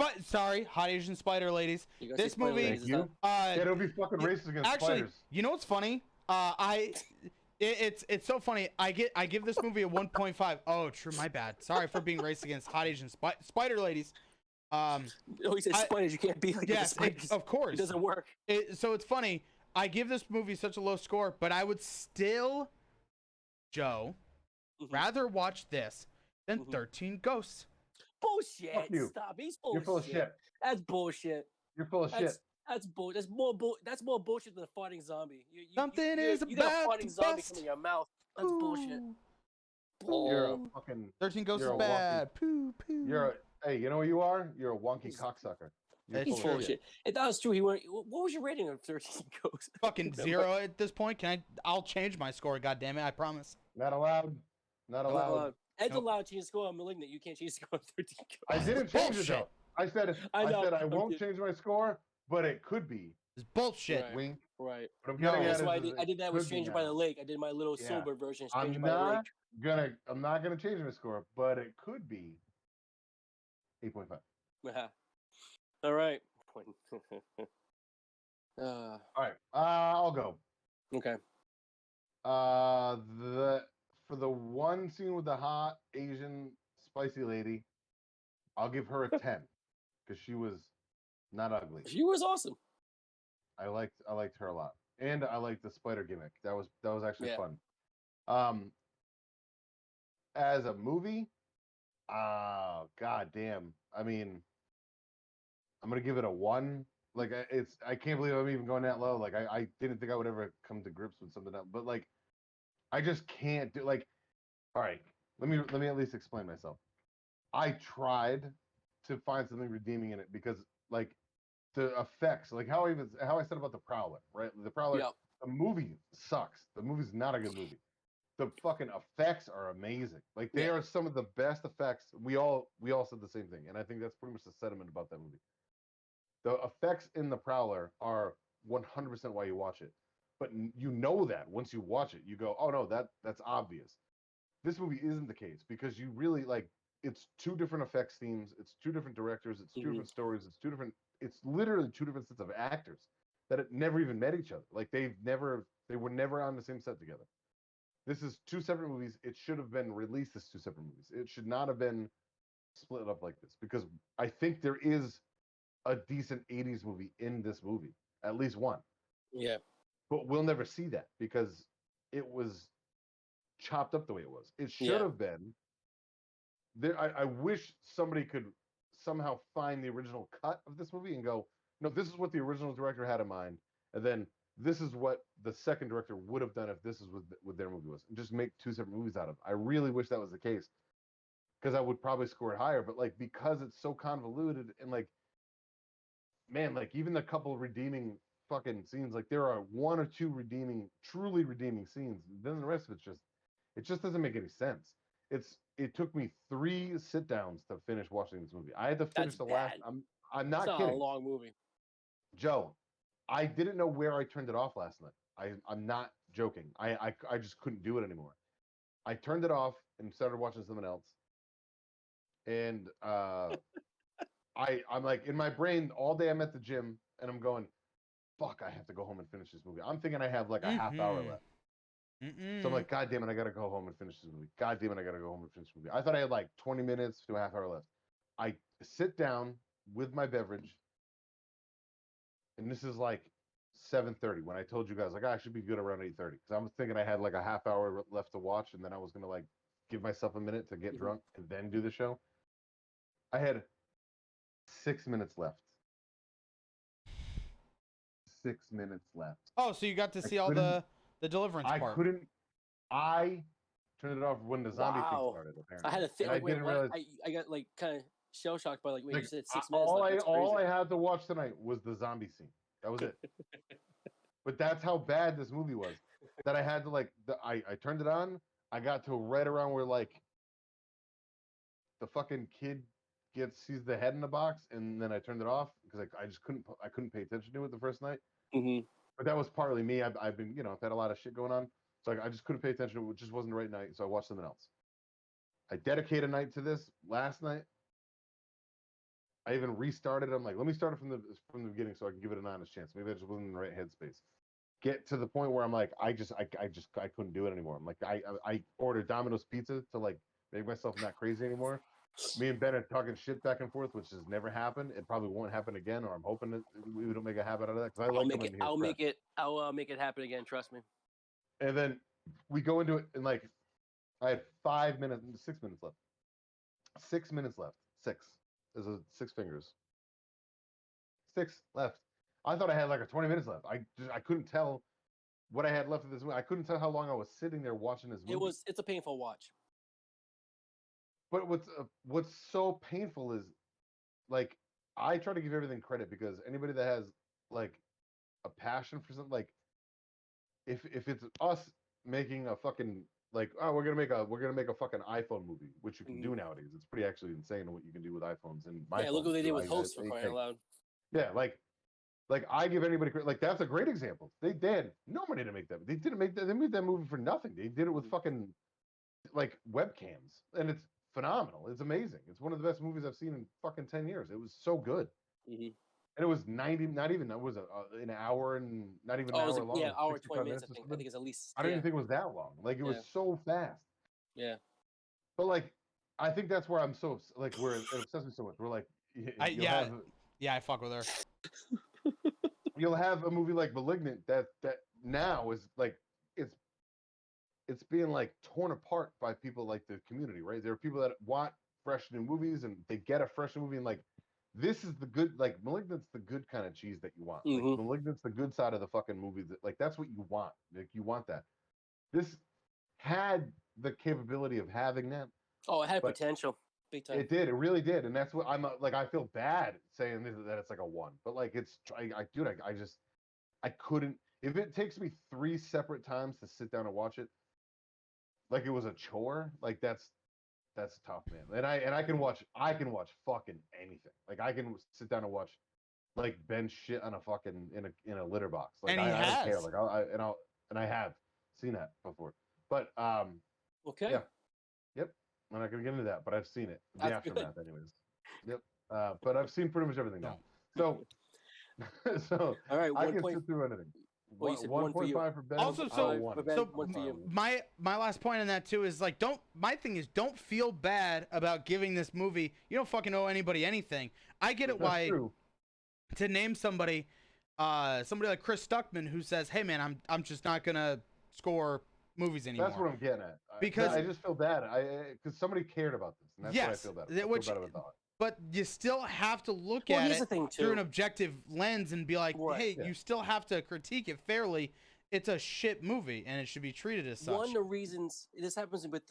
hot Asian spider ladies. This movie. Thank you. It'll be fucking racist against spiders. You know what's funny? It's so funny. I give this movie a 1.5. Oh, true. My bad. Sorry for being racist against hot Asian spider ladies. Oh, he said spiders. You can't be like spiders. Of course. It doesn't work. So it's funny. I give this movie such a low score, but I would still, Joe, rather watch this than 13 Ghosts. Bullshit. Fuck you. Stop. He's bullshit. You're full of shit. That's bullshit. You're full of shit. That's bullshit. That's more bullshit than a farting zombie. You got a farting zombie coming in your mouth. That's bullshit. You're a fucking 13 Ghosts is bad. Poo poo. Hey, you know what you are? You're a wonky cocksucker. He's full of shit. If that was true, what was your rating of 13 Ghosts? Fucking 0 at this point. I'll change my score, goddammit, I promise. Not allowed. Not allowed. Ed's allowed to change the score on Malignant. You can't change the score on 13 Ghosts. I didn't change it though. I said I won't change my score, but it could be. It's bullshit. Right. Wink. Right. But I'm getting That's why I did that with Stranger by the Lake. I did my little Yeah. sober version. Stranger by the Lake. I'm not gonna change my score, but it could be 8.5. All right. All right. I'll go. Okay. For the one scene with the hot Asian spicy lady, I'll give her a 10 because she was not ugly. She was awesome. I liked her a lot, and I liked the spider gimmick. That was actually fun. As a movie, god damn. I mean, I'm gonna give it a 1. Like I can't believe I'm even going that low. Like I didn't think I would ever come to grips with something else, but like I just can't do like. All right, let me at least explain myself. I tried to find something redeeming in it because like the effects, like how I said about the Prowler, right? The Prowler, the movie sucks. The movie's not a good movie. The fucking effects are amazing. Like they are some of the best effects. We all said the same thing, and I think that's pretty much the sentiment about that movie. The effects in the Prowler are 100% why you watch it, but you know that once you watch it, you go, oh no, that's obvious. This movie isn't the case because you really like. It's 2 different effects themes. It's 2 different directors. It's 2 different stories. It's literally 2 different sets of actors that had never even met each other. Like they were never on the same set together. This is 2 separate movies. It should have been released as 2 separate movies. It should not have been split up like this because I think there is a decent 80s movie in this movie, at least one. Yeah. But we'll never see that because it was chopped up the way it was. It should have been. I wish somebody could somehow find the original cut of this movie and go, no, this is what the original director had in mind, and then this is what the second director would have done if this is what their movie was, and just make 2 separate movies out of it. I really wish that was the case because I would probably score it higher, but like because it's so convoluted and like, man, like even the couple redeeming fucking scenes, like there are 1 or 2 truly redeeming scenes. Then the rest of it just doesn't make any sense. It took me 3 sit downs to finish watching this movie. I had to finish last. I'm not kidding. It's not a long movie. Joe, I didn't know where I turned it off last night. I'm not joking. I just couldn't do it anymore. I turned it off and started watching something else. And I'm like in my brain all day. I'm at the gym and I'm going, fuck, I have to go home and finish this movie. I'm thinking I have like a half hour left. So I'm like, God damn it, I gotta go home and finish this movie. God damn it, I gotta go home and finish this movie. I thought I had like 20 minutes to a half hour left. I sit down with my beverage, and this is like 7:30 when I told you guys like I should be good around 8:30 because I was thinking I had like a half hour left to watch, and then I was gonna like give myself a minute to get Mhm. drunk and then do the show. I had 6 minutes left. 6 minutes left. Oh, so you got to I see all couldn't. the deliverance I part. couldn't. I turned it off when the zombie thing Wow. started. I had Apparently, to think and I like, wait, didn't what? realize. I got like kind of shell shocked by like when you Like said 6 minutes. all Like, I that's crazy. all I had to watch tonight was the zombie scene. That was it. But that's how bad this movie was. That I had to like. I turned it on. I got to right around where like the fucking kid sees the head in the box, and then I turned it off because I just couldn't pay attention to it the first night. Mm-hmm. But that was partly me. I've been I've had a lot of shit going on, so I just couldn't pay attention. It just wasn't the right night, so I watched something else. I dedicated a night to this last night. I even restarted. I'm like, let me start it from the beginning so I can give it an honest chance. Maybe I just wasn't in the right headspace. Get to the point where I'm like, I couldn't do it anymore. I'm like, I ordered Domino's pizza to like make myself not crazy anymore. Me and Ben are talking shit back and forth, which has never happened. It probably won't happen again, or I'm hoping that we don't make a habit out of that because I like coming here. I'll make it happen again. Trust me. And then we go into it, and like I had 5 minutes, 6 minutes left. 6 minutes left. Six. There's a six fingers. Six left. I thought I had like 20 minutes left. I couldn't tell what I had left of this movie. I couldn't tell how long I was sitting there watching this movie. It's a painful watch. But what's so painful is like I try to give everything credit because anybody that has like a passion for something, like if it's us making a fucking like, oh, we're gonna make a fucking iPhone movie, which you can do nowadays. It's pretty actually insane what you can do with iPhones and my Yeah, look what they did with Host for crying out loud. Yeah, like I give anybody like that's a great example. They had no money to make that. They didn't make that. They made that movie for nothing. They did it with fucking like webcams, and it's phenomenal. It's amazing. It's one of the best movies I've seen in fucking 10 years. It was so good. Mm-hmm. And it was 90, not even, it was an hour and not even an hour long. Yeah, hour 20 minutes. I think it's at least. I don't even think it was that long. Like it was so fast. Yeah. But like, I think that's where I'm so like where it obsesses me so much. We're like, I fuck with her. You'll have a movie like Malignant that now is like it's being like torn apart by people like the community, right? There are people that want fresh new movies and they get a fresh movie and like this is the good, like Malignant's the good kind of cheese that you want. Like Malignant's the good side of the fucking movie that like that's what you want. Like you want that. This had the capability of having that. Oh, it had potential. Big time. It did. It really did. And that's what I'm like. I feel bad saying that it's like a one, but like it's dude, I couldn't. If it takes me 3 separate times to sit down and watch it, like it was a chore, like that's tough, man. And I can watch fucking anything. Like I can sit down and watch like Ben shit on a fucking in a litter box. Like I don't care. Like I have seen that before. But okay. Yeah. Yep. I'm not gonna get into that, but I've seen it. The aftermath, anyways. Yep. But I've seen pretty much everything now. So all right, I can sit through anything. 1.5 for Ben. Also, my last point on that too is like don't feel bad about giving this movie. You don't fucking owe anybody anything. I get it. Why to name somebody like Chris Stuckman who says, "Hey man, I'm just not gonna score movies anymore." That's what I'm getting at. Because I just feel bad. Because somebody cared about this, and that's what I feel bad. I feel bad about that. But you still have to look at it through an objective lens and be like, hey, you still have to critique it fairly. It's a shit movie, and it should be treated as such. One of the reasons this happens with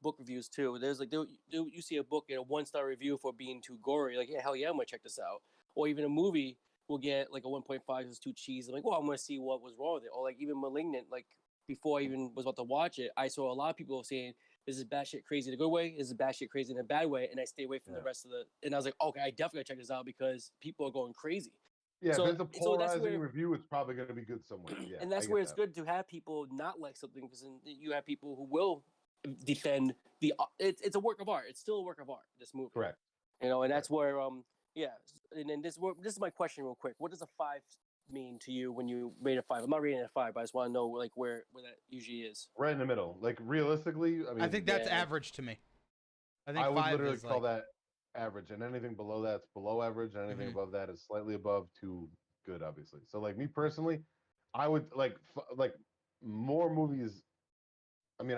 book reviews too. There's like you see a book in a 1-star review for being too gory. Like, yeah, hell yeah, I'm gonna check this out. Or even a movie will get like a 1.5 because it's too cheesy. I'm like, well, I'm gonna see what was wrong with it. Or like even Malignant. Like before I even was about to watch it, I saw a lot of people saying, this is batshit crazy in a good way, this is batshit crazy in a bad way, and I stay away from the rest of the. And I was like, okay, I definitely gotta check this out because people are going crazy. Yeah, if it's a polarizing review, it's probably going to be good somewhere. Yeah, and that's where it's good to have people not like something because then you have people who will defend the. It's a work of art. It's still a work of art. This movie, correct? And that's where And then this is my question, real quick. What does a 5 mean to you when you rate a 5? I'm not rating it a 5, but I just want to know like where that usually is. Right in the middle. Like realistically, I mean, I think that's average to me. I would literally call that average, and anything below that's below average, and anything above that is slightly above to good, obviously. So like me personally, I would like more movies. I mean,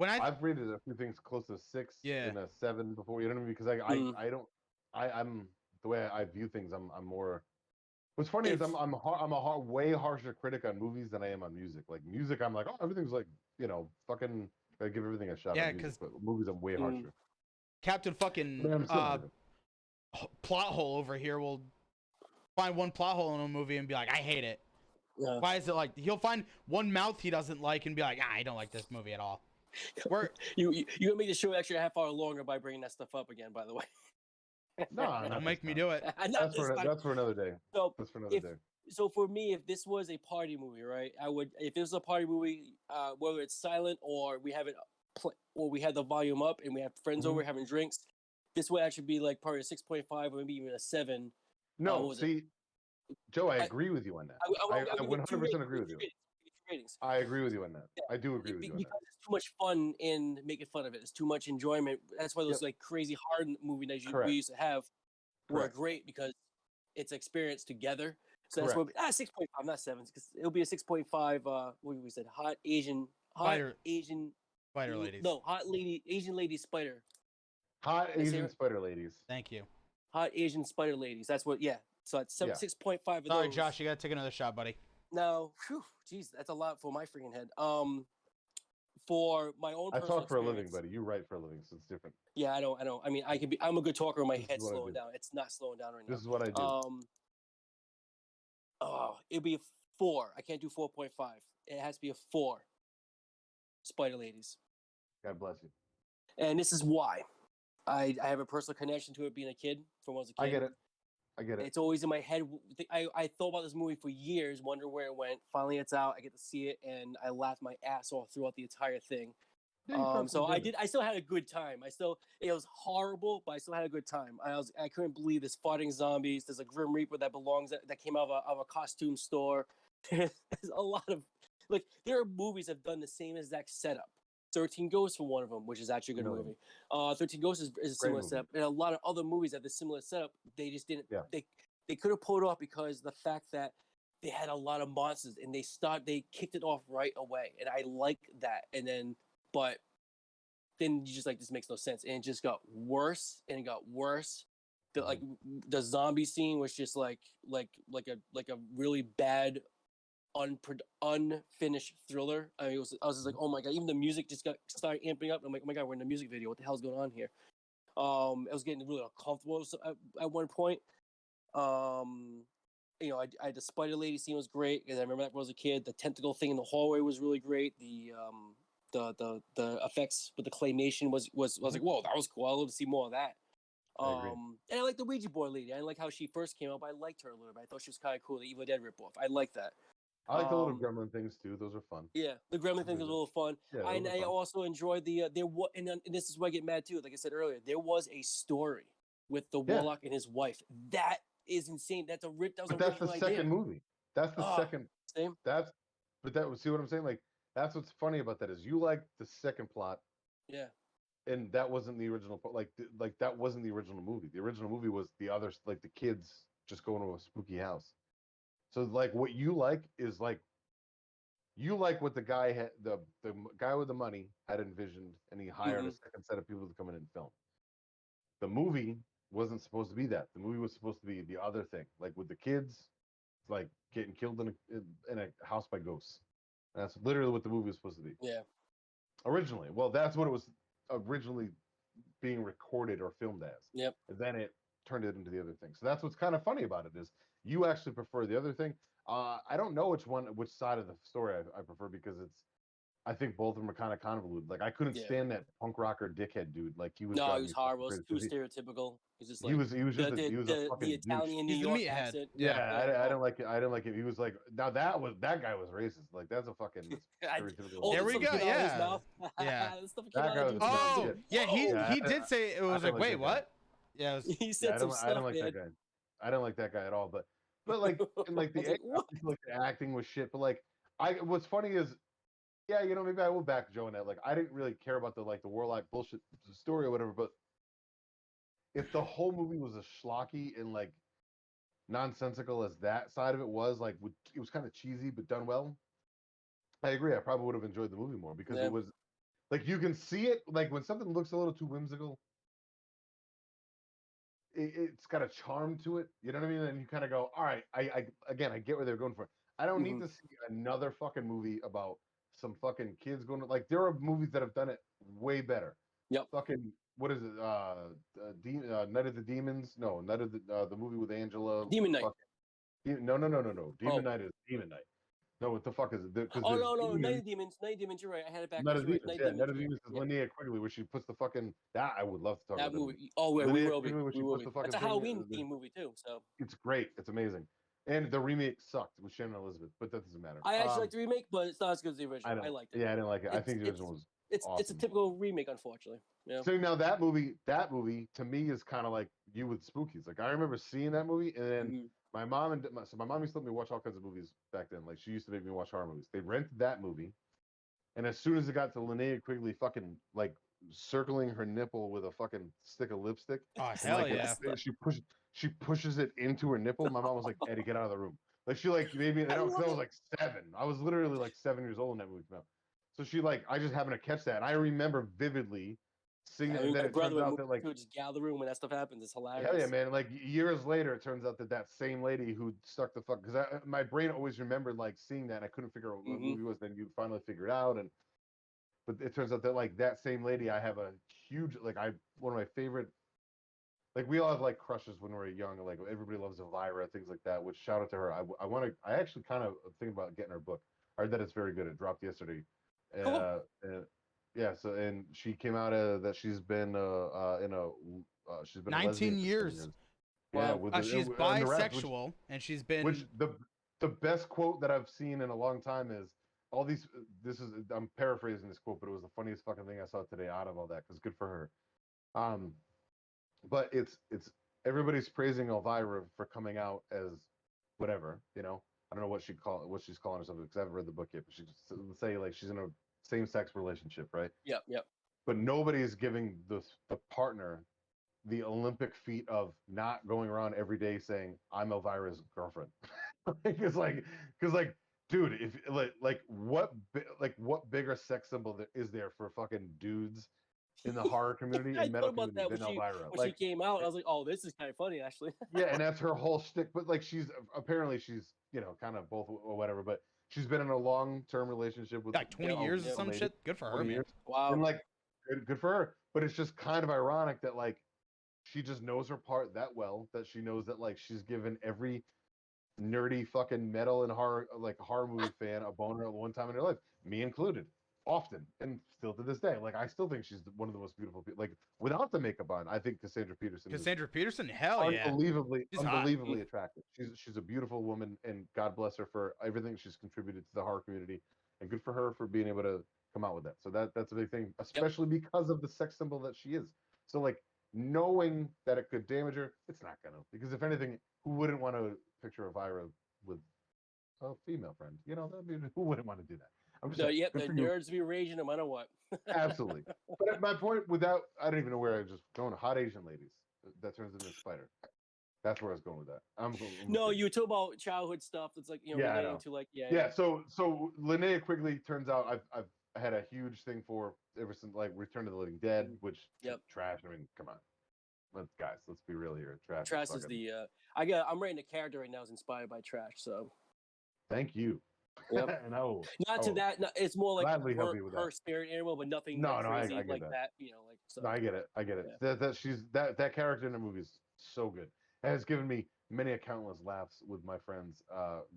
when I've rated a few things close to 6 Yeah. and a 7 before. You know what I mean? Because I don't I'm the way I view things. I'm more. What's funny is If I'm a way harsher critic on movies than I am on music. Like music, I'm like, oh, everything's like, fucking. I give everything a shot Yeah, on music, 'cause but movies I'm way harsher. Captain But fucking I'm still harsher. plot hole over here will find one plot hole in a movie and be like, I hate it. Why is it like he'll find one mouth he doesn't like and be like, I don't like this movie at all. you gonna make the show extra half hour longer by bringing that stuff up again? By the way, No, don't make me do it. That's for another day. So That's for another day. So for me, if this was a party movie, right, I would. If it was a party movie, whether it's silent or we have it, or we have the volume up and we have friends over having drinks, this would actually be like probably a 6.5 or maybe even a 7. No, see, Joe, I agree with you on that. I 100% agree with you. Ratings. I agree with you on that. Yeah. I do agree with you on that. Because it's too much fun in making fun of it. It's too much enjoyment. That's why those like crazy hard movie nights we used to have were great because it's experience together. So that's what 6.5, not 7, because it'll be a 6.5. What we said, hot Asian Spider ladies. No, Asian lady spider. Hot Asian spider ladies. Thank you. Hot Asian spider ladies. That's what. Yeah. So it's 6.5 of those. Sorry, Josh, you gotta take another shot, buddy. No, jeez, that's a lot for my freaking head. For my own. I talk for a living, buddy. You write for a living, so it's different. Yeah, I know. I mean, I'm a good talker. My head's slowing down. It's not slowing down right now. This is what I do. It'd be a 4. I can't do 4.5. It has to be a 4. Spider ladies. God bless you. And this is why. I have a personal connection to it being a kid from when I was a kid. I get it. It's always in my head. I thought about this movie for years, wonder where it went. Finally, it's out. I get to see it, and I laughed my ass off throughout the entire thing. So I still had a good time. It was horrible, but I still had a good time. I couldn't believe there's farting zombies. There's a Grim Reaper that came out of a costume store. There's a lot of there are movies that have done the same exact setup. 13 Ghosts for one of them, which is actually a good movie. 13 Ghosts is a similar setup, and a lot of other movies have the similar setup. They just didn't. Yeah. They could have pulled it off because the fact that they had a lot of monsters and they kicked it off right away, and I like that. And then, but then you just this makes no sense, and it just got worse and it got worse. The zombie scene was just like a really bad unfinished thriller. I mean, I was just like, oh my god! Even the music just started amping up. I'm like, oh my god, we're in a music video. What the hell's going on here? I was getting really uncomfortable at one point. The spider lady scene was great because I remember that when I was a kid. The tentacle thing in the hallway was really great. The effects with the claymation was like, whoa, that was cool. I'd love to see more of that. And I like the Ouija board lady. I didn't like how she first came out, but I liked her a little bit. I thought she was kind of cool. The Evil Dead ripoff. I like that. I like the little gremlin things too. Those are fun. Yeah, the gremlin thing was a little fun. Yeah, I also enjoyed and this is why I get mad too. Like I said earlier, there was a story with the warlock and his wife. That is insane. That's the second movie. That's the second. Same. See what I'm saying? Like that's what's funny about that is you like the second plot. Yeah. And that wasn't the original. Like that wasn't the original movie. The original movie was the others, like the kids just going to a spooky house. So like what you like is you like what the guy had the guy with the money had envisioned, and he hired a second set of people to come in and film. The movie wasn't supposed to be that. The movie was supposed to be the other thing, like with the kids, like getting killed in a house by ghosts. And that's literally what the movie was supposed to be. Yeah. Originally, well, that's what it was originally being recorded or filmed as. Yep. And then it turned it into the other thing. So that's what's kind of funny about it is you actually prefer the other thing. I don't know which side of the story I prefer because I think both of them are kind of convoluted. Like I couldn't stand that punk rocker dickhead dude. Like he was. No, he was horrible. It was too stereotypical. He's just like he was just a fucking the Italian New York accent. Yeah, I don't like it. I don't like it. He was like that guy was racist. Like that's a fucking stereotypical. There we go. Yeah. Yeah. He did say it was like, wait, what? Yeah, he said some stuff. I don't like that guy. I don't like that guy at all. But like and like the acting was shit. But like what's funny is. Yeah, maybe I will back Joe in that. Like, I didn't really care about the warlock bullshit story or whatever, but if the whole movie was as schlocky and like nonsensical as that side of it was, like it was kind of cheesy but done well. I agree. I probably would have enjoyed the movie more because Like you can see it, like when something looks a little too whimsical, it's got a charm to it. You know what I mean? And you kind of go, all right, I get where they're going for. I don't need Mhm. to see another fucking movie about some fucking kids going to like. There are movies that have done it way better. Yep. Fucking what is it? Night of the Demons? No, Night of the movie with Angela. Demon Knight. No. Demon Oh. Night is Demon Night. No, what the fuck is it? Because Oh there's no, Night Demons. of Demons. Night of Demons. You're right. I had it Night backwards. of You're right. Demons, Night of yeah. Demons. Night of Yeah. Demons is Yeah. Linnea Quigley, where she puts the fucking that I would love to talk That about movie. that movie. Oh, yeah, we Linnea will be. Quigley, where she We will puts be. the fucking That's a thing. Halloween themed movie too. So It's great. It's amazing. And the remake sucked with Shannon Elizabeth, but that doesn't matter. I actually like the remake, but it's not as good as the original. I liked it. Yeah, I didn't like it. I It's think the it's original was it's a awesome. typical remake, unfortunately. Yeah. So now that movie to me is kind of like you with Spookies. Like I remember seeing that movie, and then Mhm. my mom used to let me watch all kinds of movies back then. Like she used to make me watch horror movies. They rented that movie, and as soon as it got to Linnea Quigley fucking like circling her nipple with a fucking stick of lipstick, Oh and hell like yeah! she pushes it into her nipple. My mom was like, "Eddie, get out of the room." Like she like maybe I because love I was it. like 7. I was literally like 7 years old when that movie came out. So she like I just happened to catch that, and I remember vividly seeing I it. mean, And then my it brother turns would out move that like to just get out of the room when that stuff happens. It's hell yeah, hilarious. man! Like years later, it turns out that that same lady who stuck the fuck because my brain always remembered like seeing that, and I couldn't figure out what Hmm. movie it was. Then you finally figure it out, and but it turns out that like that same lady, I have a huge like I one of my favorite. Like we all have like crushes when we're young, like everybody loves Elvira, things like that. Which shout out to her. I want to. I actually kind of think about getting her book. I heard that it's very good. It dropped yesterday. Cool. And yeah. So and she came out that she's been in a she's been a 19 lesbian for 10 years. years. Yeah, Wow. with the She's and the rest, bisexual, and she's which been the best quote that I've seen in a long time is all these. This is I'm paraphrasing this quote, but it was the funniest fucking thing I saw today out of all that because good for her. Um, but it's everybody's praising Elvira for coming out as whatever, you know. I don't know what she's calling herself because I haven't read the book yet, but she just say like she's in a same sex relationship, right? Yep. Yep. But nobody's giving the partner the Olympic feat of not going around every day saying I'm Elvira's girlfriend. Because like dude, if like what bigger sex symbol is there for fucking dudes in the horror community I and metal thought about community that than Elvira? when she Like came out. I was like, oh, this is kind of funny actually. yeah, and that's her whole shtick. But like she's apparently she's kind of both or whatever. But she's been in a long-term relationship with like 20 Yep. years or Yep. a some lady, shit. Good for her, 20 man. years, and Wow. like good for her. But it's just kind of ironic that like she just knows her part that well that she knows that like she's given every nerdy fucking metal and horror like horror movie fan a boner at one time in her life, me included, often and still to this day. Like I still think she's one of the most beautiful people. Like without the makeup on, I think Cassandra Peterson is Cassandra Peterson, hell yeah, unbelievably she's hot. unbelievably attractive. She's a beautiful woman, and God bless her for everything she's contributed to the horror community, and good for her for being able to come out with that. So that's a big thing, Yep. especially because of the sex symbol that she is. So like knowing that it could damage her, it's not gonna, because if anything, who wouldn't want to picture Elvira with a female friend? You know, I mean, who wouldn't want to do that? I'm just saying, Yep. good The for you. nerds be raging no matter what. Absolutely. But at my point, without I don't even know where I was just going. Hot Asian ladies that turns into a spider. That's where I was going with that. I'm No, you talk about childhood stuff. That's like yeah, I relating know. to like Yeah, so Linnea Quigley turns out I've had a huge thing for ever since like Return of the Living Dead, which Yep. trash. I mean, come on, let's be real here. Trash. Trash is fucking, the I'm writing a character right now is inspired by Trash. So Thank you. Yep. and I will, not to that. It's more like gladly help you with her that. spirit animal, but nothing No, like no, crazy I get like that. that. Like so. No, I get it. I get it. Yeah. That character in the movie is so good. It has given me many a countless laughs with my friends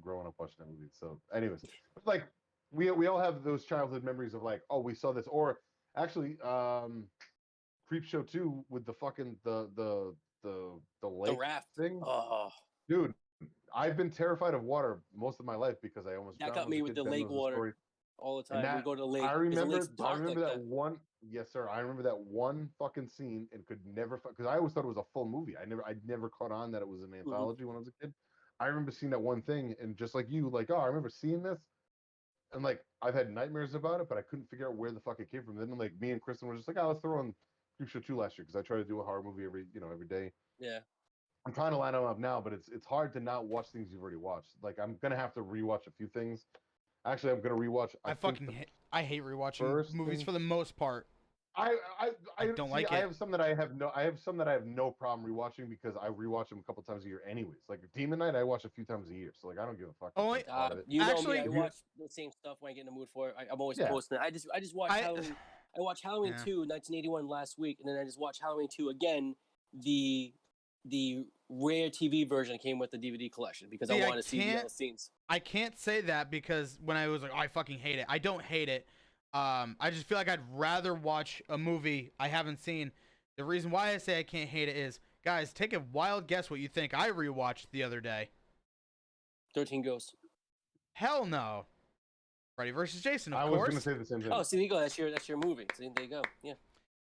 growing up watching that movie. So, anyways, like we all have those childhood memories of like, oh, we saw this, or actually, Creep Show 2 with the fucking the The lake raft. thing, Oh, dude. I've been terrified of water most of my life because I almost that drowned got as a me with kid. the Ben lake knows the water story. all the And time. We that go to the lake because the lake's I dark remember like that that. one. Yes, sir. I remember that one fucking scene and could never because I always thought it was a full movie. I never caught on that it was an anthology when I was a kid. I remember seeing that one thing and just like you, like, oh, I remember seeing this and like I've had nightmares about it, but I couldn't figure out where the fuck it came from. Then like me and Kristen were just like, oh, let's throw on Creepshow 2 last year because I try to do a horror movie every day. Yeah. I'm trying to line them up now, but it's hard to not watch things you've already watched. Like I'm gonna have to rewatch a few things Actually, I'm gonna rewatch. I hate rewatching first movies thing- for the most part. I don't see, like I it. have some that I have no problem rewatching because I rewatch them a couple times a year anyways. Like Demon Knight, I watch a few times a year, so like I don't give a fuck. Only- That's part of it. You know Actually, me. I if you- watch the same stuff when I get in the mood for it. I'm always Yeah. posting it. I just watched Halloween. I watched Halloween Yeah. 2, 1981 last week, and then I just watched Halloween 2 again. The rare TV version came with the DVD collection because I want to see the other scenes. I can't say that because when I was like, oh, I fucking hate it. I don't hate it. I just feel like I'd rather watch a movie I haven't seen. The reason why I say I can't hate it is, guys, take a wild guess what you think I rewatched the other day. 13 Ghosts. Hell no. Freddy versus Jason, of I course. was gonna say the same thing. Oh, see, there you go. That's your movie. See, there you go. Yeah.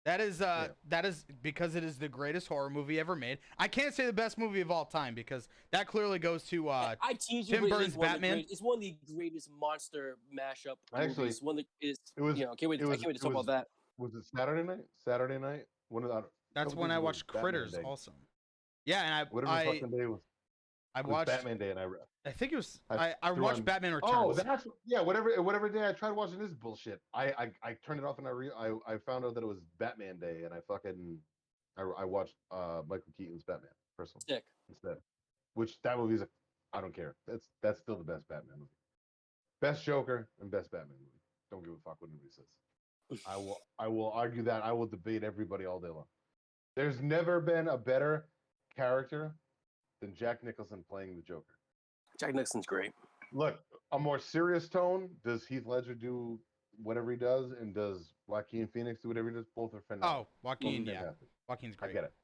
That is because it is the greatest horror movie ever made. I can't say the best movie of all time because that clearly goes to I tease you, Tim but Burton's Batman. It's one of the greatest monster mashup Actually, movies. One that is, it was. I can't wait to talk about that. Was it Saturday night? Saturday night. One of the. That's when I watched Critters also. Yeah, and whatever fucking day it was. I it was watched Batman Day, and I think it was I watched Batman Returns. Oh, that's whatever day I tried watching this bullshit. I turned it off and I found out that it was Batman Day, and I watched Michael Keaton's Batman personally Sick. instead. Which that movie's I don't care. That's still the best Batman movie. Best Joker and best Batman movie. Don't give a fuck what anybody says. I will argue that. I will debate everybody all day long. There's never been a better character than Jack Nicholson playing the Joker. Jack Nicholson's great. Look, a more serious tone. Does Heath Ledger do whatever he does, and does Joaquin Phoenix do whatever he does? Both are phenomenal. Oh, Joaquin, yeah. Fantastic. Joaquin's great. I get it.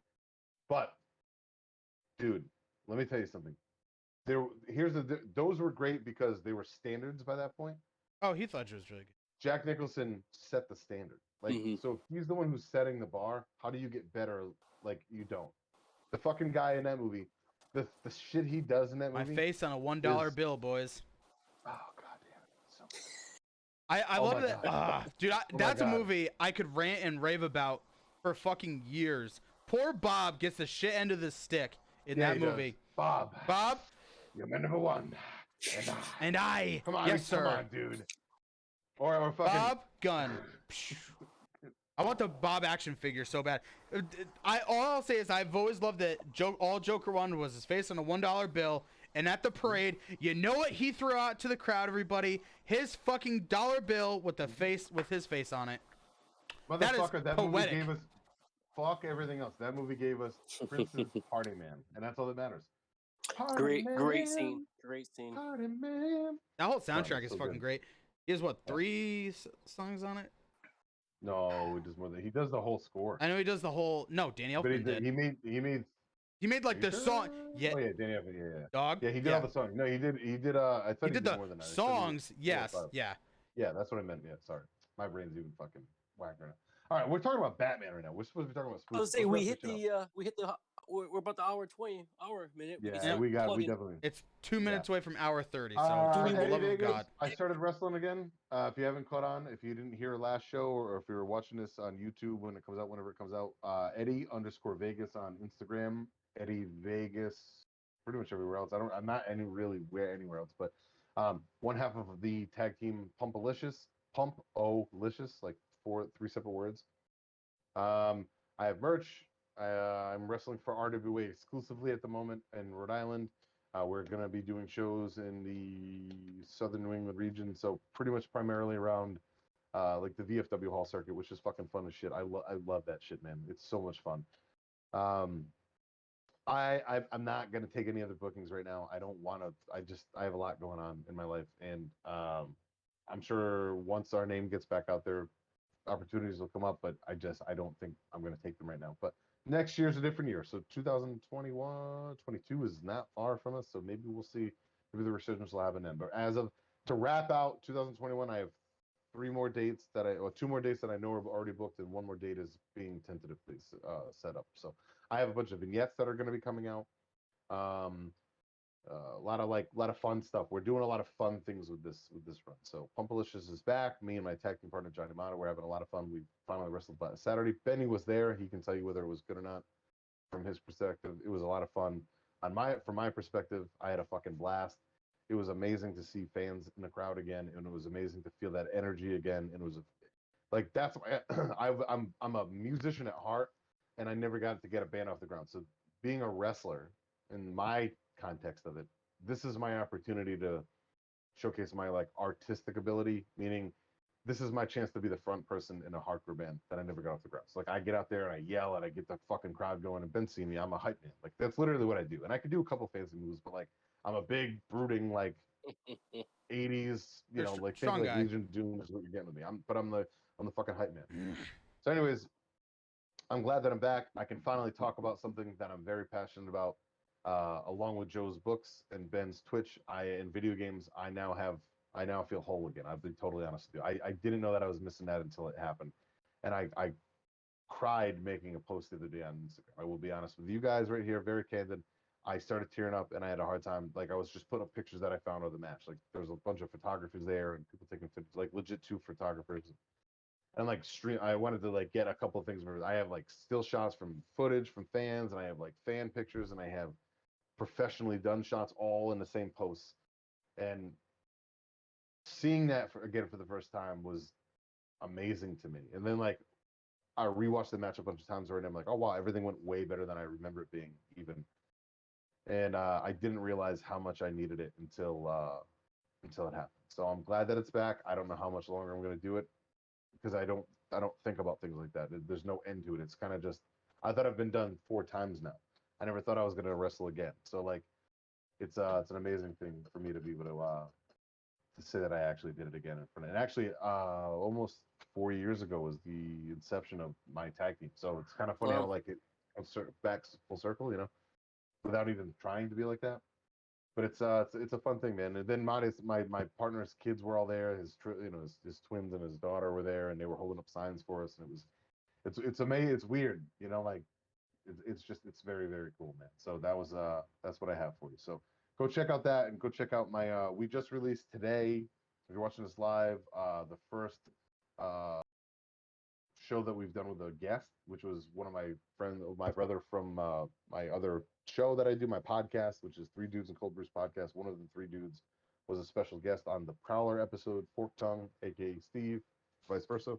But, dude, let me tell you something. Those were great because they were standards by that point. Oh, Heath Ledger was really good. Jack Nicholson set the standard. Like, so if he's the one who's setting the bar, how do you get better? Like, you don't. The fucking guy in that movie, the shit he does in that movie. My face on a $1 bill, boys. Oh god damn it! So I love that, dude. That's a movie I could rant and rave about for fucking years. Poor Bob gets the shit end of the stick in that movie. Does. Bob, you're my number one. And I. Come on, yes, sir. Come on, dude. Or fucking Bob Gunn. I want the Bob action figure so bad. All I'll say is I've always loved that all Joker wanted was his face on a $1 bill. And at the parade, you know what he threw out to the crowd, everybody? His fucking dollar bill with his face on it. Motherfucker, that movie gave us fuck everything else. That movie gave us Prince's Party Man, and that's all that matters. Great scene. Party Man. That whole soundtrack is so fucking good. great. He has what, 3 songs on it? No, he does more than he does the whole score. I know he does the whole. No, Danny But Elfman did. He made like the song. Yeah. Oh yeah, Danny Elfman. Yeah. Dog. Yeah, he did all the songs. No, he did. I thought He did the more than that. songs. Yes. Yeah. Yeah, that's what I meant. Yeah, sorry. My brain's even fucking whacked right now. All right, we're talking about Batman right now. We're supposed to be talking about Spookies. I was saying we're about the hour minute. Yeah, we definitely. It's 2 minutes away from hour 30. So, Eddie for the love of Vegas, God. I started wrestling again. If you haven't caught on, if you didn't hear last show, or if you're watching this on YouTube when it comes out, whenever it comes out, Eddie_Vegas on Instagram, Eddie Vegas, pretty much everywhere else. I'm not anywhere else, but one half of the tag team Pumpalicious, like 3 separate words. I have merch. I'm wrestling for RWA exclusively at the moment in Rhode Island. We're going to be doing shows in the southern New England region, so pretty much primarily around like the VFW Hall circuit, which is fucking fun as shit. I love that shit, man. It's so much fun. I'm not going to take any other bookings right now. I don't want to. I have a lot going on in my life, and I'm sure once our name gets back out there, opportunities will come up, but I don't think I'm going to take them right now. But next year's a different year. So 2021, 22 is not far from us. So maybe we'll see. Maybe the resurgence will happen then. But to wrap out 2021, I have 2 more dates that I know are already booked, and 1 more date is being tentatively set up. So I have a bunch of vignettes that are going to be coming out. A lot of fun stuff. We're doing a lot of fun things with this run. So Pumpalicious is back. Me and my tag team partner Johnny Mata, we're having a lot of fun. We finally wrestled Saturday. Benny was there. He can tell you whether it was good or not. From his perspective, it was a lot of fun. From my perspective, I had a fucking blast. It was amazing to see fans in the crowd again, and it was amazing to feel that energy again. And it was like that's why I'm a musician at heart, and I never got to get a band off the ground. So being a wrestler, in my context of it, this is my opportunity to showcase my like artistic ability, meaning this is my chance to be the front person in a hardcore band that I never got off the ground. So like I get out there and I yell and I get the fucking crowd going. And Ben seen me, I'm a hype man. Like that's literally what I do. And I could do a couple fancy moves, but like I'm a big brooding like 80s, you know, like think Strong like guy. Legion of Doom is what you're getting with me. I'm the fucking hype man. So anyways, I'm glad that I'm back. I can finally talk about something that I'm very passionate about. Along with Joe's books and Ben's Twitch, in video games, I now feel whole again. I'll be totally honest with you. I didn't know that I was missing that until it happened, and I cried making a post the other day on Instagram. I will be honest with you guys right here, very candid. I started tearing up, and I had a hard time. Like I was just putting up pictures that I found of the match. Like there's a bunch of photographers there, and people taking pictures, like legit two photographers and like stream. I wanted to like get a couple of things. I have like still shots from footage from fans, and I have like fan pictures, and I have professionally done shots all in the same posts. And seeing that again for the first time was amazing to me. And then like I rewatched the match a bunch of times already. And I'm like, oh wow, everything went way better than I remember it being even. And I didn't realize how much I needed it until it happened. So I'm glad that it's back. I don't know how much longer I'm going to do it because I don't think about things like that. There's no end to it. It's kind of just I thought I've been done 4 times now. I never thought I was going to wrestle again. So like it's an amazing thing for me to be able to say that I actually did it again in front of. And actually, almost 4 years ago was the inception of my tag team. So it's kind of funny how like it comes back full circle, you know, without even trying to be like that. But it's a fun thing, man. And then my partner's kids were all there. His twins and his daughter were there, and they were holding up signs for us. And it's amazing. It's weird, you know, like it's very very cool, man. So that's what I have for you. So go check out that and go check out my we just released today, if you're watching this live, the first uh show that we've done with a guest, which was one of my brother from my other show that I do, my podcast, which is Three Dudes and Cold Brews podcast. One of the three dudes was a special guest on the Prowler episode, Fork Tongue, aka Steve, vice versa.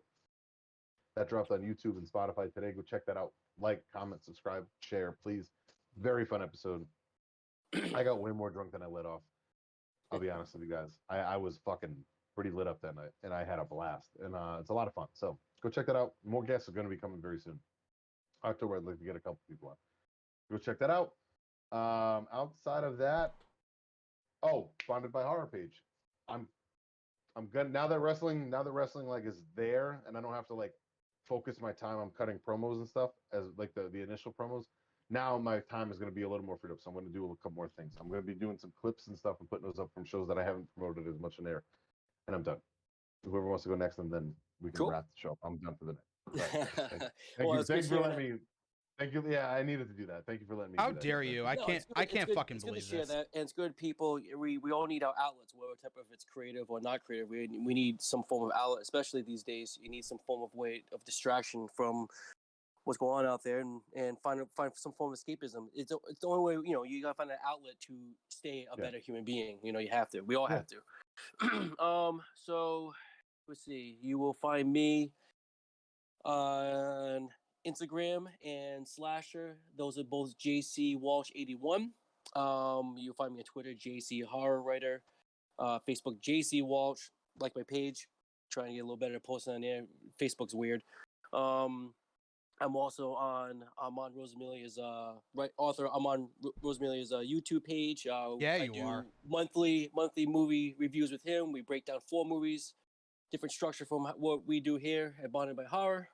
That dropped on YouTube and Spotify today. Go check that out. Like, comment, subscribe, share, please. Very fun episode. I got way more drunk than I let off. I'll be honest with you guys. I was fucking pretty lit up that night, and I had a blast. And it's a lot of fun. So go check that out. More guests are going to be coming very soon. October, I'd like to get a couple people on. Go check that out. Outside of that, Bonded by Horror page. I'm good now that wrestling like is there, and I don't have to like focus my time on cutting promos and stuff as like the initial promos. Now my time is going to be a little more freed up, so I'm going to do a couple more things. I'm going to be doing some clips and stuff and putting those up from shows that I haven't promoted as much in there, and I'm done. Whoever wants to go next, and then we can wrap the show up. I'm done for the night. Thank you for letting me. Thank you. Yeah, I needed to do that. Thank you for letting me. How do that. dare you? I can't fucking believe it's good to share this. that, and it's good. People, we all need our outlets, whether type of it's creative or not creative. We need some form of outlet, especially these days. You need some form of way of distraction from what's going on out there, and find some form of escapism. It's the only way. You know, you gotta find an outlet to stay a better human being. You know, you have to. We all have to. So let's see. You will find me on Instagram and Slasher. Those are both JC Walsh 81. You'll find me on Twitter, JC Horror Writer. Facebook, JC Walsh. Like my page. Trying to get a little better at posting on there. Facebook's weird. I'm also on Rosamelia's author. I'm on Rosamelia's YouTube page. I do monthly movie reviews with him. We break down 4 movies, different structure from what we do here at Bonded by Horror.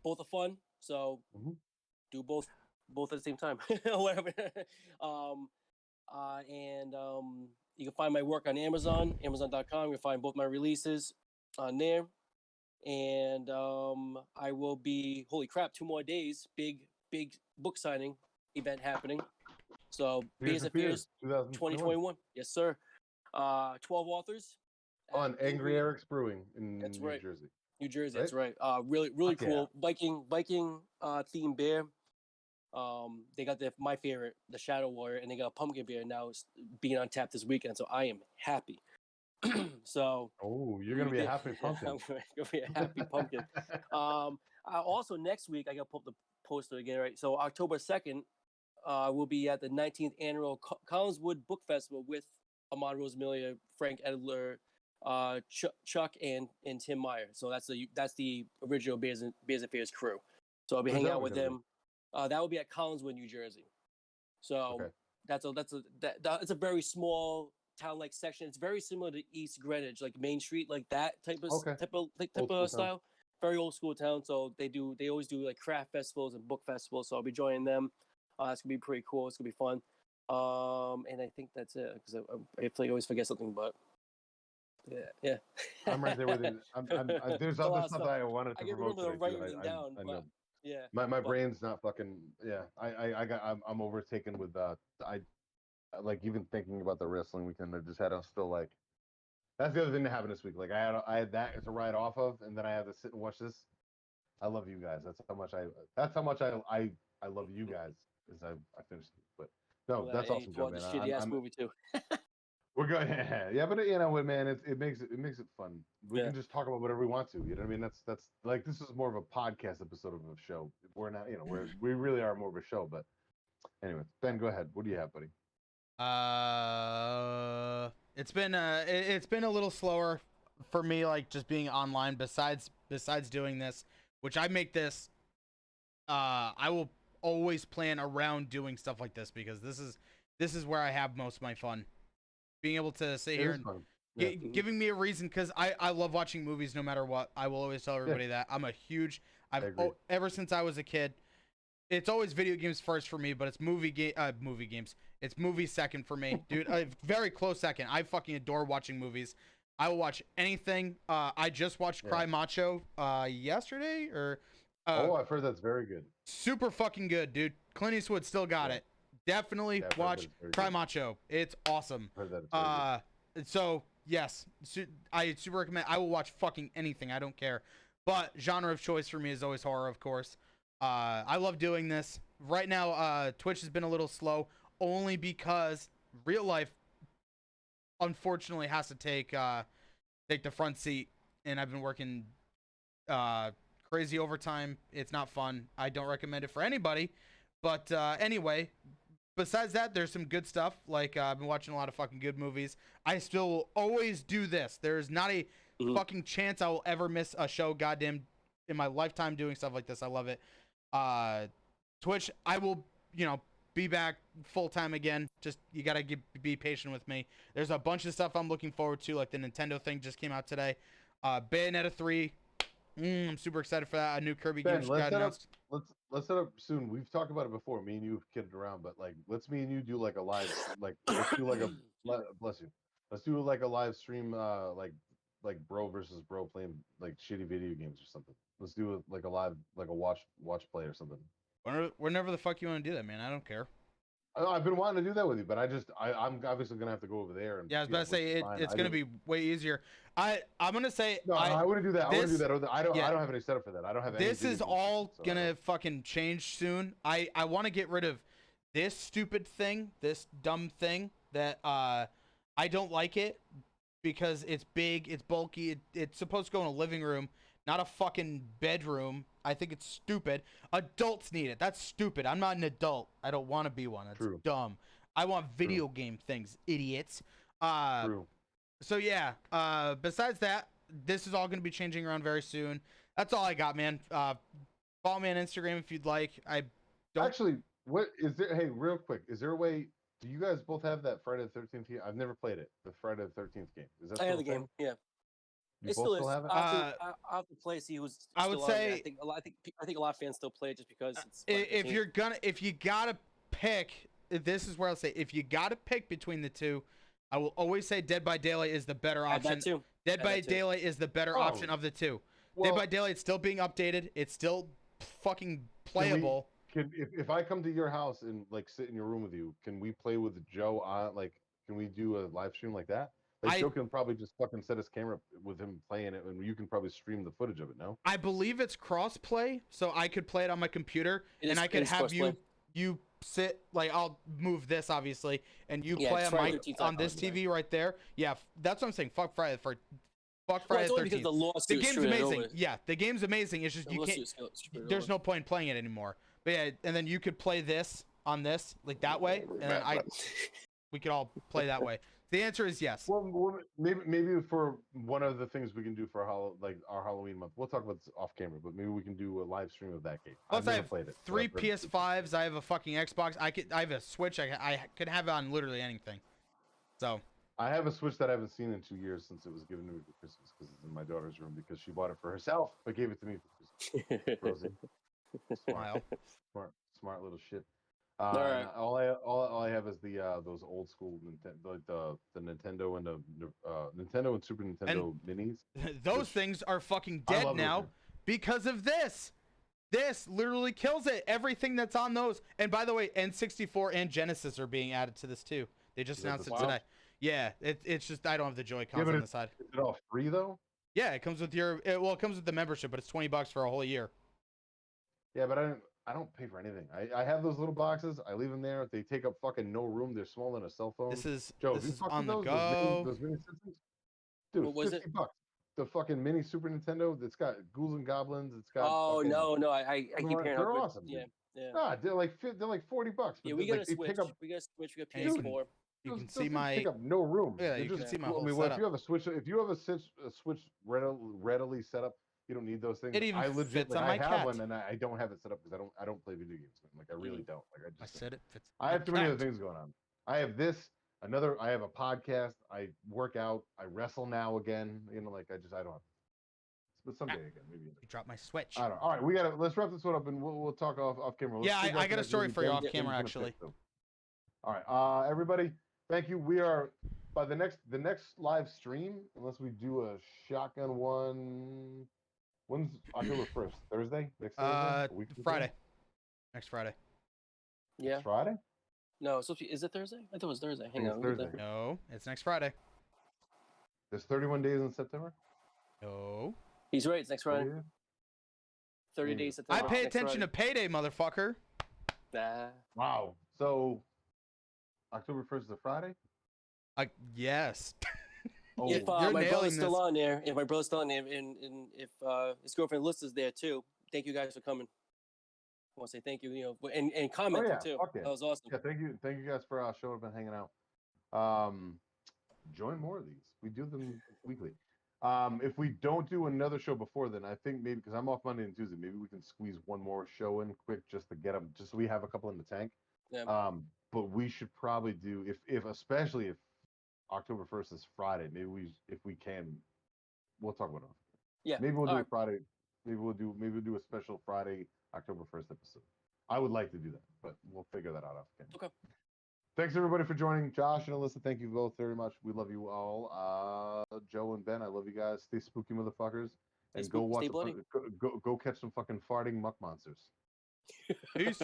Both are fun, so do both at the same time, whatever. And you can find my work on Amazon, Amazon.com. You'll find both my releases on there. And I will be, holy crap, 2 more days, big book signing event happening. So Beers and Fears 2021. Yes, sir. 12 authors. On Angry Eric's Brewing in New Jersey. New Jersey, right? That's right. Really cool. Viking themed beer. They got my favorite, the Shadow Warrior, and they got a pumpkin beer now being on tap this weekend. So I am happy. So Oh, you're gonna be a happy pumpkin. I'm gonna be a happy pumpkin. Also next week I got to pull up the poster again, right? So October 2nd, we'll be at the 19th annual Collinswood Book Festival with Ahmad Rosamilia, Frank Edler, Chuck, and Tim Meyer. So that's the original Beers and Fears crew. So I'll be Where's hanging that out one with gonna them. That will be at Collinswood, New Jersey. So Okay. it's a very small town-like section. It's very similar to East Greenwich, like Main Street, like that type of Okay. Old school style. town. Very old school town. So they always do like craft festivals and book festivals. So I'll be joining them. It's gonna be pretty cool. It's gonna be fun. And I think that's it because I always forget something, but yeah. I'm right there with you. There's It's a other lot of stuff that I wanted to I can promote remember to today write too. everything down, I but know. yeah. My brain's not fucking. Yeah. I'm overtaken with I like even thinking about the wrestling weekend. I just had to still like. That's the other thing that happened this week. Like I had that to ride off of, and then I had to sit and watch this. I love you guys. That's how much I love you guys. Is I finished it. But no, that's And awesome, you Joe, watched man. the shitty ass movie too. We're good. Yeah, but you know what, man? It makes it fun. We Yeah. can just talk about whatever we want to. You know what I mean? That's like this is more of a podcast episode of a show. We're not, you know, we really are more of a show. But anyway, Ben, go ahead. What do you have, buddy? It's been a little slower for me, like just being online. Besides doing this, which I make this, I will always plan around doing stuff like this because this is where I have most of my fun. Being able to sit here and giving me a reason, because I love watching movies no matter what. I will always tell everybody that I'm a huge. Ever since I was a kid, it's always video games first for me, but it's movie games. It's movies second for me, dude. A very close second. I fucking adore watching movies. I will watch anything. I just watched Cry Macho yesterday, or I've heard that's very good. Super fucking good, dude. Clint Eastwood still got it. Definitely watch Cry Macho. It's awesome. So yes, I super recommend. I will watch fucking anything. I don't care. But genre of choice for me is always horror, of course. I love doing this. Right now, Twitch has been a little slow, only because real life, unfortunately, has to take the front seat, and I've been working crazy overtime. It's not fun. I don't recommend it for anybody. But anyway, besides that, there's some good stuff. Like I've been watching a lot of fucking good movies. I still will always do this. There's not a fucking chance I will ever miss a show, goddamn, in my lifetime doing stuff like this. I love it. Twitch, I will, be back full time again. Just you gotta be patient with me. There's a bunch of stuff I'm looking forward to, like the Nintendo thing just came out today. Bayonetta 3. I'm super excited for that. A new Kirby game got announced. Let's set up soon. We've talked about it before. Me and you have kidded around, but like, me and you do like a live, let's do like a bless you. Let's do like a live stream, like bro versus bro playing like shitty video games or something. Let's do like a live, like a watch play or something. Whenever the fuck you want to do that, man. I don't care. I've been wanting to do that with you, but I'm obviously gonna have to go over there. And, yeah, I was about to say it's gonna be way easier. I'm gonna say no, I wouldn't do that. I wouldn't do that. I don't have any setup for that. I don't have. This is all gonna fucking change soon. I want to get rid of this stupid thing, this dumb thing that I don't like it because it's big, it's bulky, it's supposed to go in a living room, not a fucking bedroom. I think it's stupid. Adults need it. That's stupid. I'm not an adult. I don't want to be one. That's dumb. I want video game things, idiots. True. So yeah, besides that, this is all going to be changing around very soon. That's all I got, man. Follow me on Instagram if you'd like. I don't actually. What is there? Hey, real quick, is there a way? Do you guys both have that Friday the 13th game? I've never played it. The Friday the 13th game. Is that? I have the game. Yeah. You both still have it? I'll have to play. See who's. I would say. I think a lot of fans still play it just because it's. If you gotta pick, this is where I'll say if you gotta pick between the two, I will always say Dead by Daylight is the better option. Dead by Daylight is the better option of the two. Well, Dead by Daylight is still being updated. It's still fucking playable. If I come to your house and like sit in your room with you, can we play with Joe on can we do a live stream like that? Like Joe can probably just fucking set his camera with him playing it, and you can probably stream the footage of it. No, I believe it's cross play, so I could play it on my computer, and I could have you you sit like I'll move this obviously, and you Yeah, play it's on Friday my 13th on this October, TV right there. Yeah, that's what I'm saying. Fuck Friday Well, Friday it's the only because 13th. the The lawsuit game's screwed it amazing. over. Yeah, the game's amazing. It's just The you can't. lawsuit screwed it There's over. no point in playing it anymore. But yeah, and then you could play this on this like that way, and then we could all play that way. The answer is yes. Well, maybe for one of the things we can do for our Halloween month, we'll talk about this off camera, but maybe we can do a live stream of that game. Plus, I've I never have played it. but 3 I've heard it's good. PS5s. I have a fucking Xbox. I have a Switch. I could have it on literally anything. So I have a Switch that I haven't seen in 2 years since it was given to me for Christmas because it's in my daughter's room because she bought it for herself but gave it to me for Christmas. Rosie, smile. smart little shit. All right. And all I have is the those old school Nintendo, the Nintendo and Nintendo and Super Nintendo minis. Those Which- things are fucking I dead love those now games. because of this. This literally kills it. Everything that's on those. And by the way, N64 and Genesis are being added to this too. They just Is that announced the it Switch? today. Yeah, it's just I don't have the Joy-Cons but on the side. Is it all free though? Yeah, it comes with it comes with the membership, but it's $20 for a whole year. Yeah, but I don't pay for anything. I have those little boxes. I leave them there. They take up fucking no room. They're smaller than a cell phone. This is Joe, this have you is fucked on with the those go. those mini systems? Dude, What was it? $50. The fucking mini Super Nintendo. It's got ghouls and goblins. It's got. Oh fucking, no, I keep hearing how they're good. awesome. Yeah, Dude. yeah. Nah, they're like $40. But Yeah, we they got a Switch. take up. We got a Switch. We got Hey, you can- PS4. You can Those see things my take up no room. yeah, They're you can just- see my I whole mean, well, setup. if you have a Switch readily set up, you don't need those things. It even I legit fits like, on I my have cat. one and I don't have it set up because I don't play video games. Man. Like I really don't. Like I said it fits. I my have too many other cat. things going on. I have this, I have a podcast, I work out, I wrestle now again. You know, like I don't have. But someday again, maybe. You dropped my Switch. I don't know. All right, let's wrap this one up and we'll talk off camera. Let's Yeah, figure I out got a that story movie for you Ben's off gonna camera, pick, actually. so. All right, everybody, thank you. We are by the next live stream, unless we do a shotgun one. When's October 1st? Thursday? Next Thursday? A week from Friday. today? Next Friday. Yeah. Next Friday? No, it's supposed to be, is it Thursday? I thought it was Thursday. Hang think on. it's let me Thursday. No, it's next Friday. There's 31 days in September? No. He's right. It's next Friday. Yeah. 30 Yeah. days. I September, pay next attention to Friday. payday, motherfucker. Nah. Wow. So October 1st is a Friday? Yes. Oh, If You're my nailing brother's still this. on there, if my brother's still on there, and if his girlfriend Liz is there too, thank you guys for coming. I want to say thank you, and commenting yeah, too. fuck yeah. That was awesome. yeah, thank you guys for showing up and hanging out. Join more of these. We do them weekly. If we don't do another show before then, I think maybe because I'm off Monday and Tuesday, maybe we can squeeze one more show in quick just to get them, just so we have a couple in the tank. Yeah. But we should probably do if especially if October 1st is Friday, maybe if we can, we'll talk about it. Yeah. Maybe we'll all do right. a Friday. Maybe we'll do a special Friday October 1st episode. I would like to do that, but we'll figure that out off camera. Okay. Thanks everybody for joining. Josh and Alyssa, thank you both very much. We love you all. Joe and Ben, I love you guys. Stay spooky, motherfuckers, and go spooky, watch. stay bloody. Go catch some fucking farting muck monsters. Peace.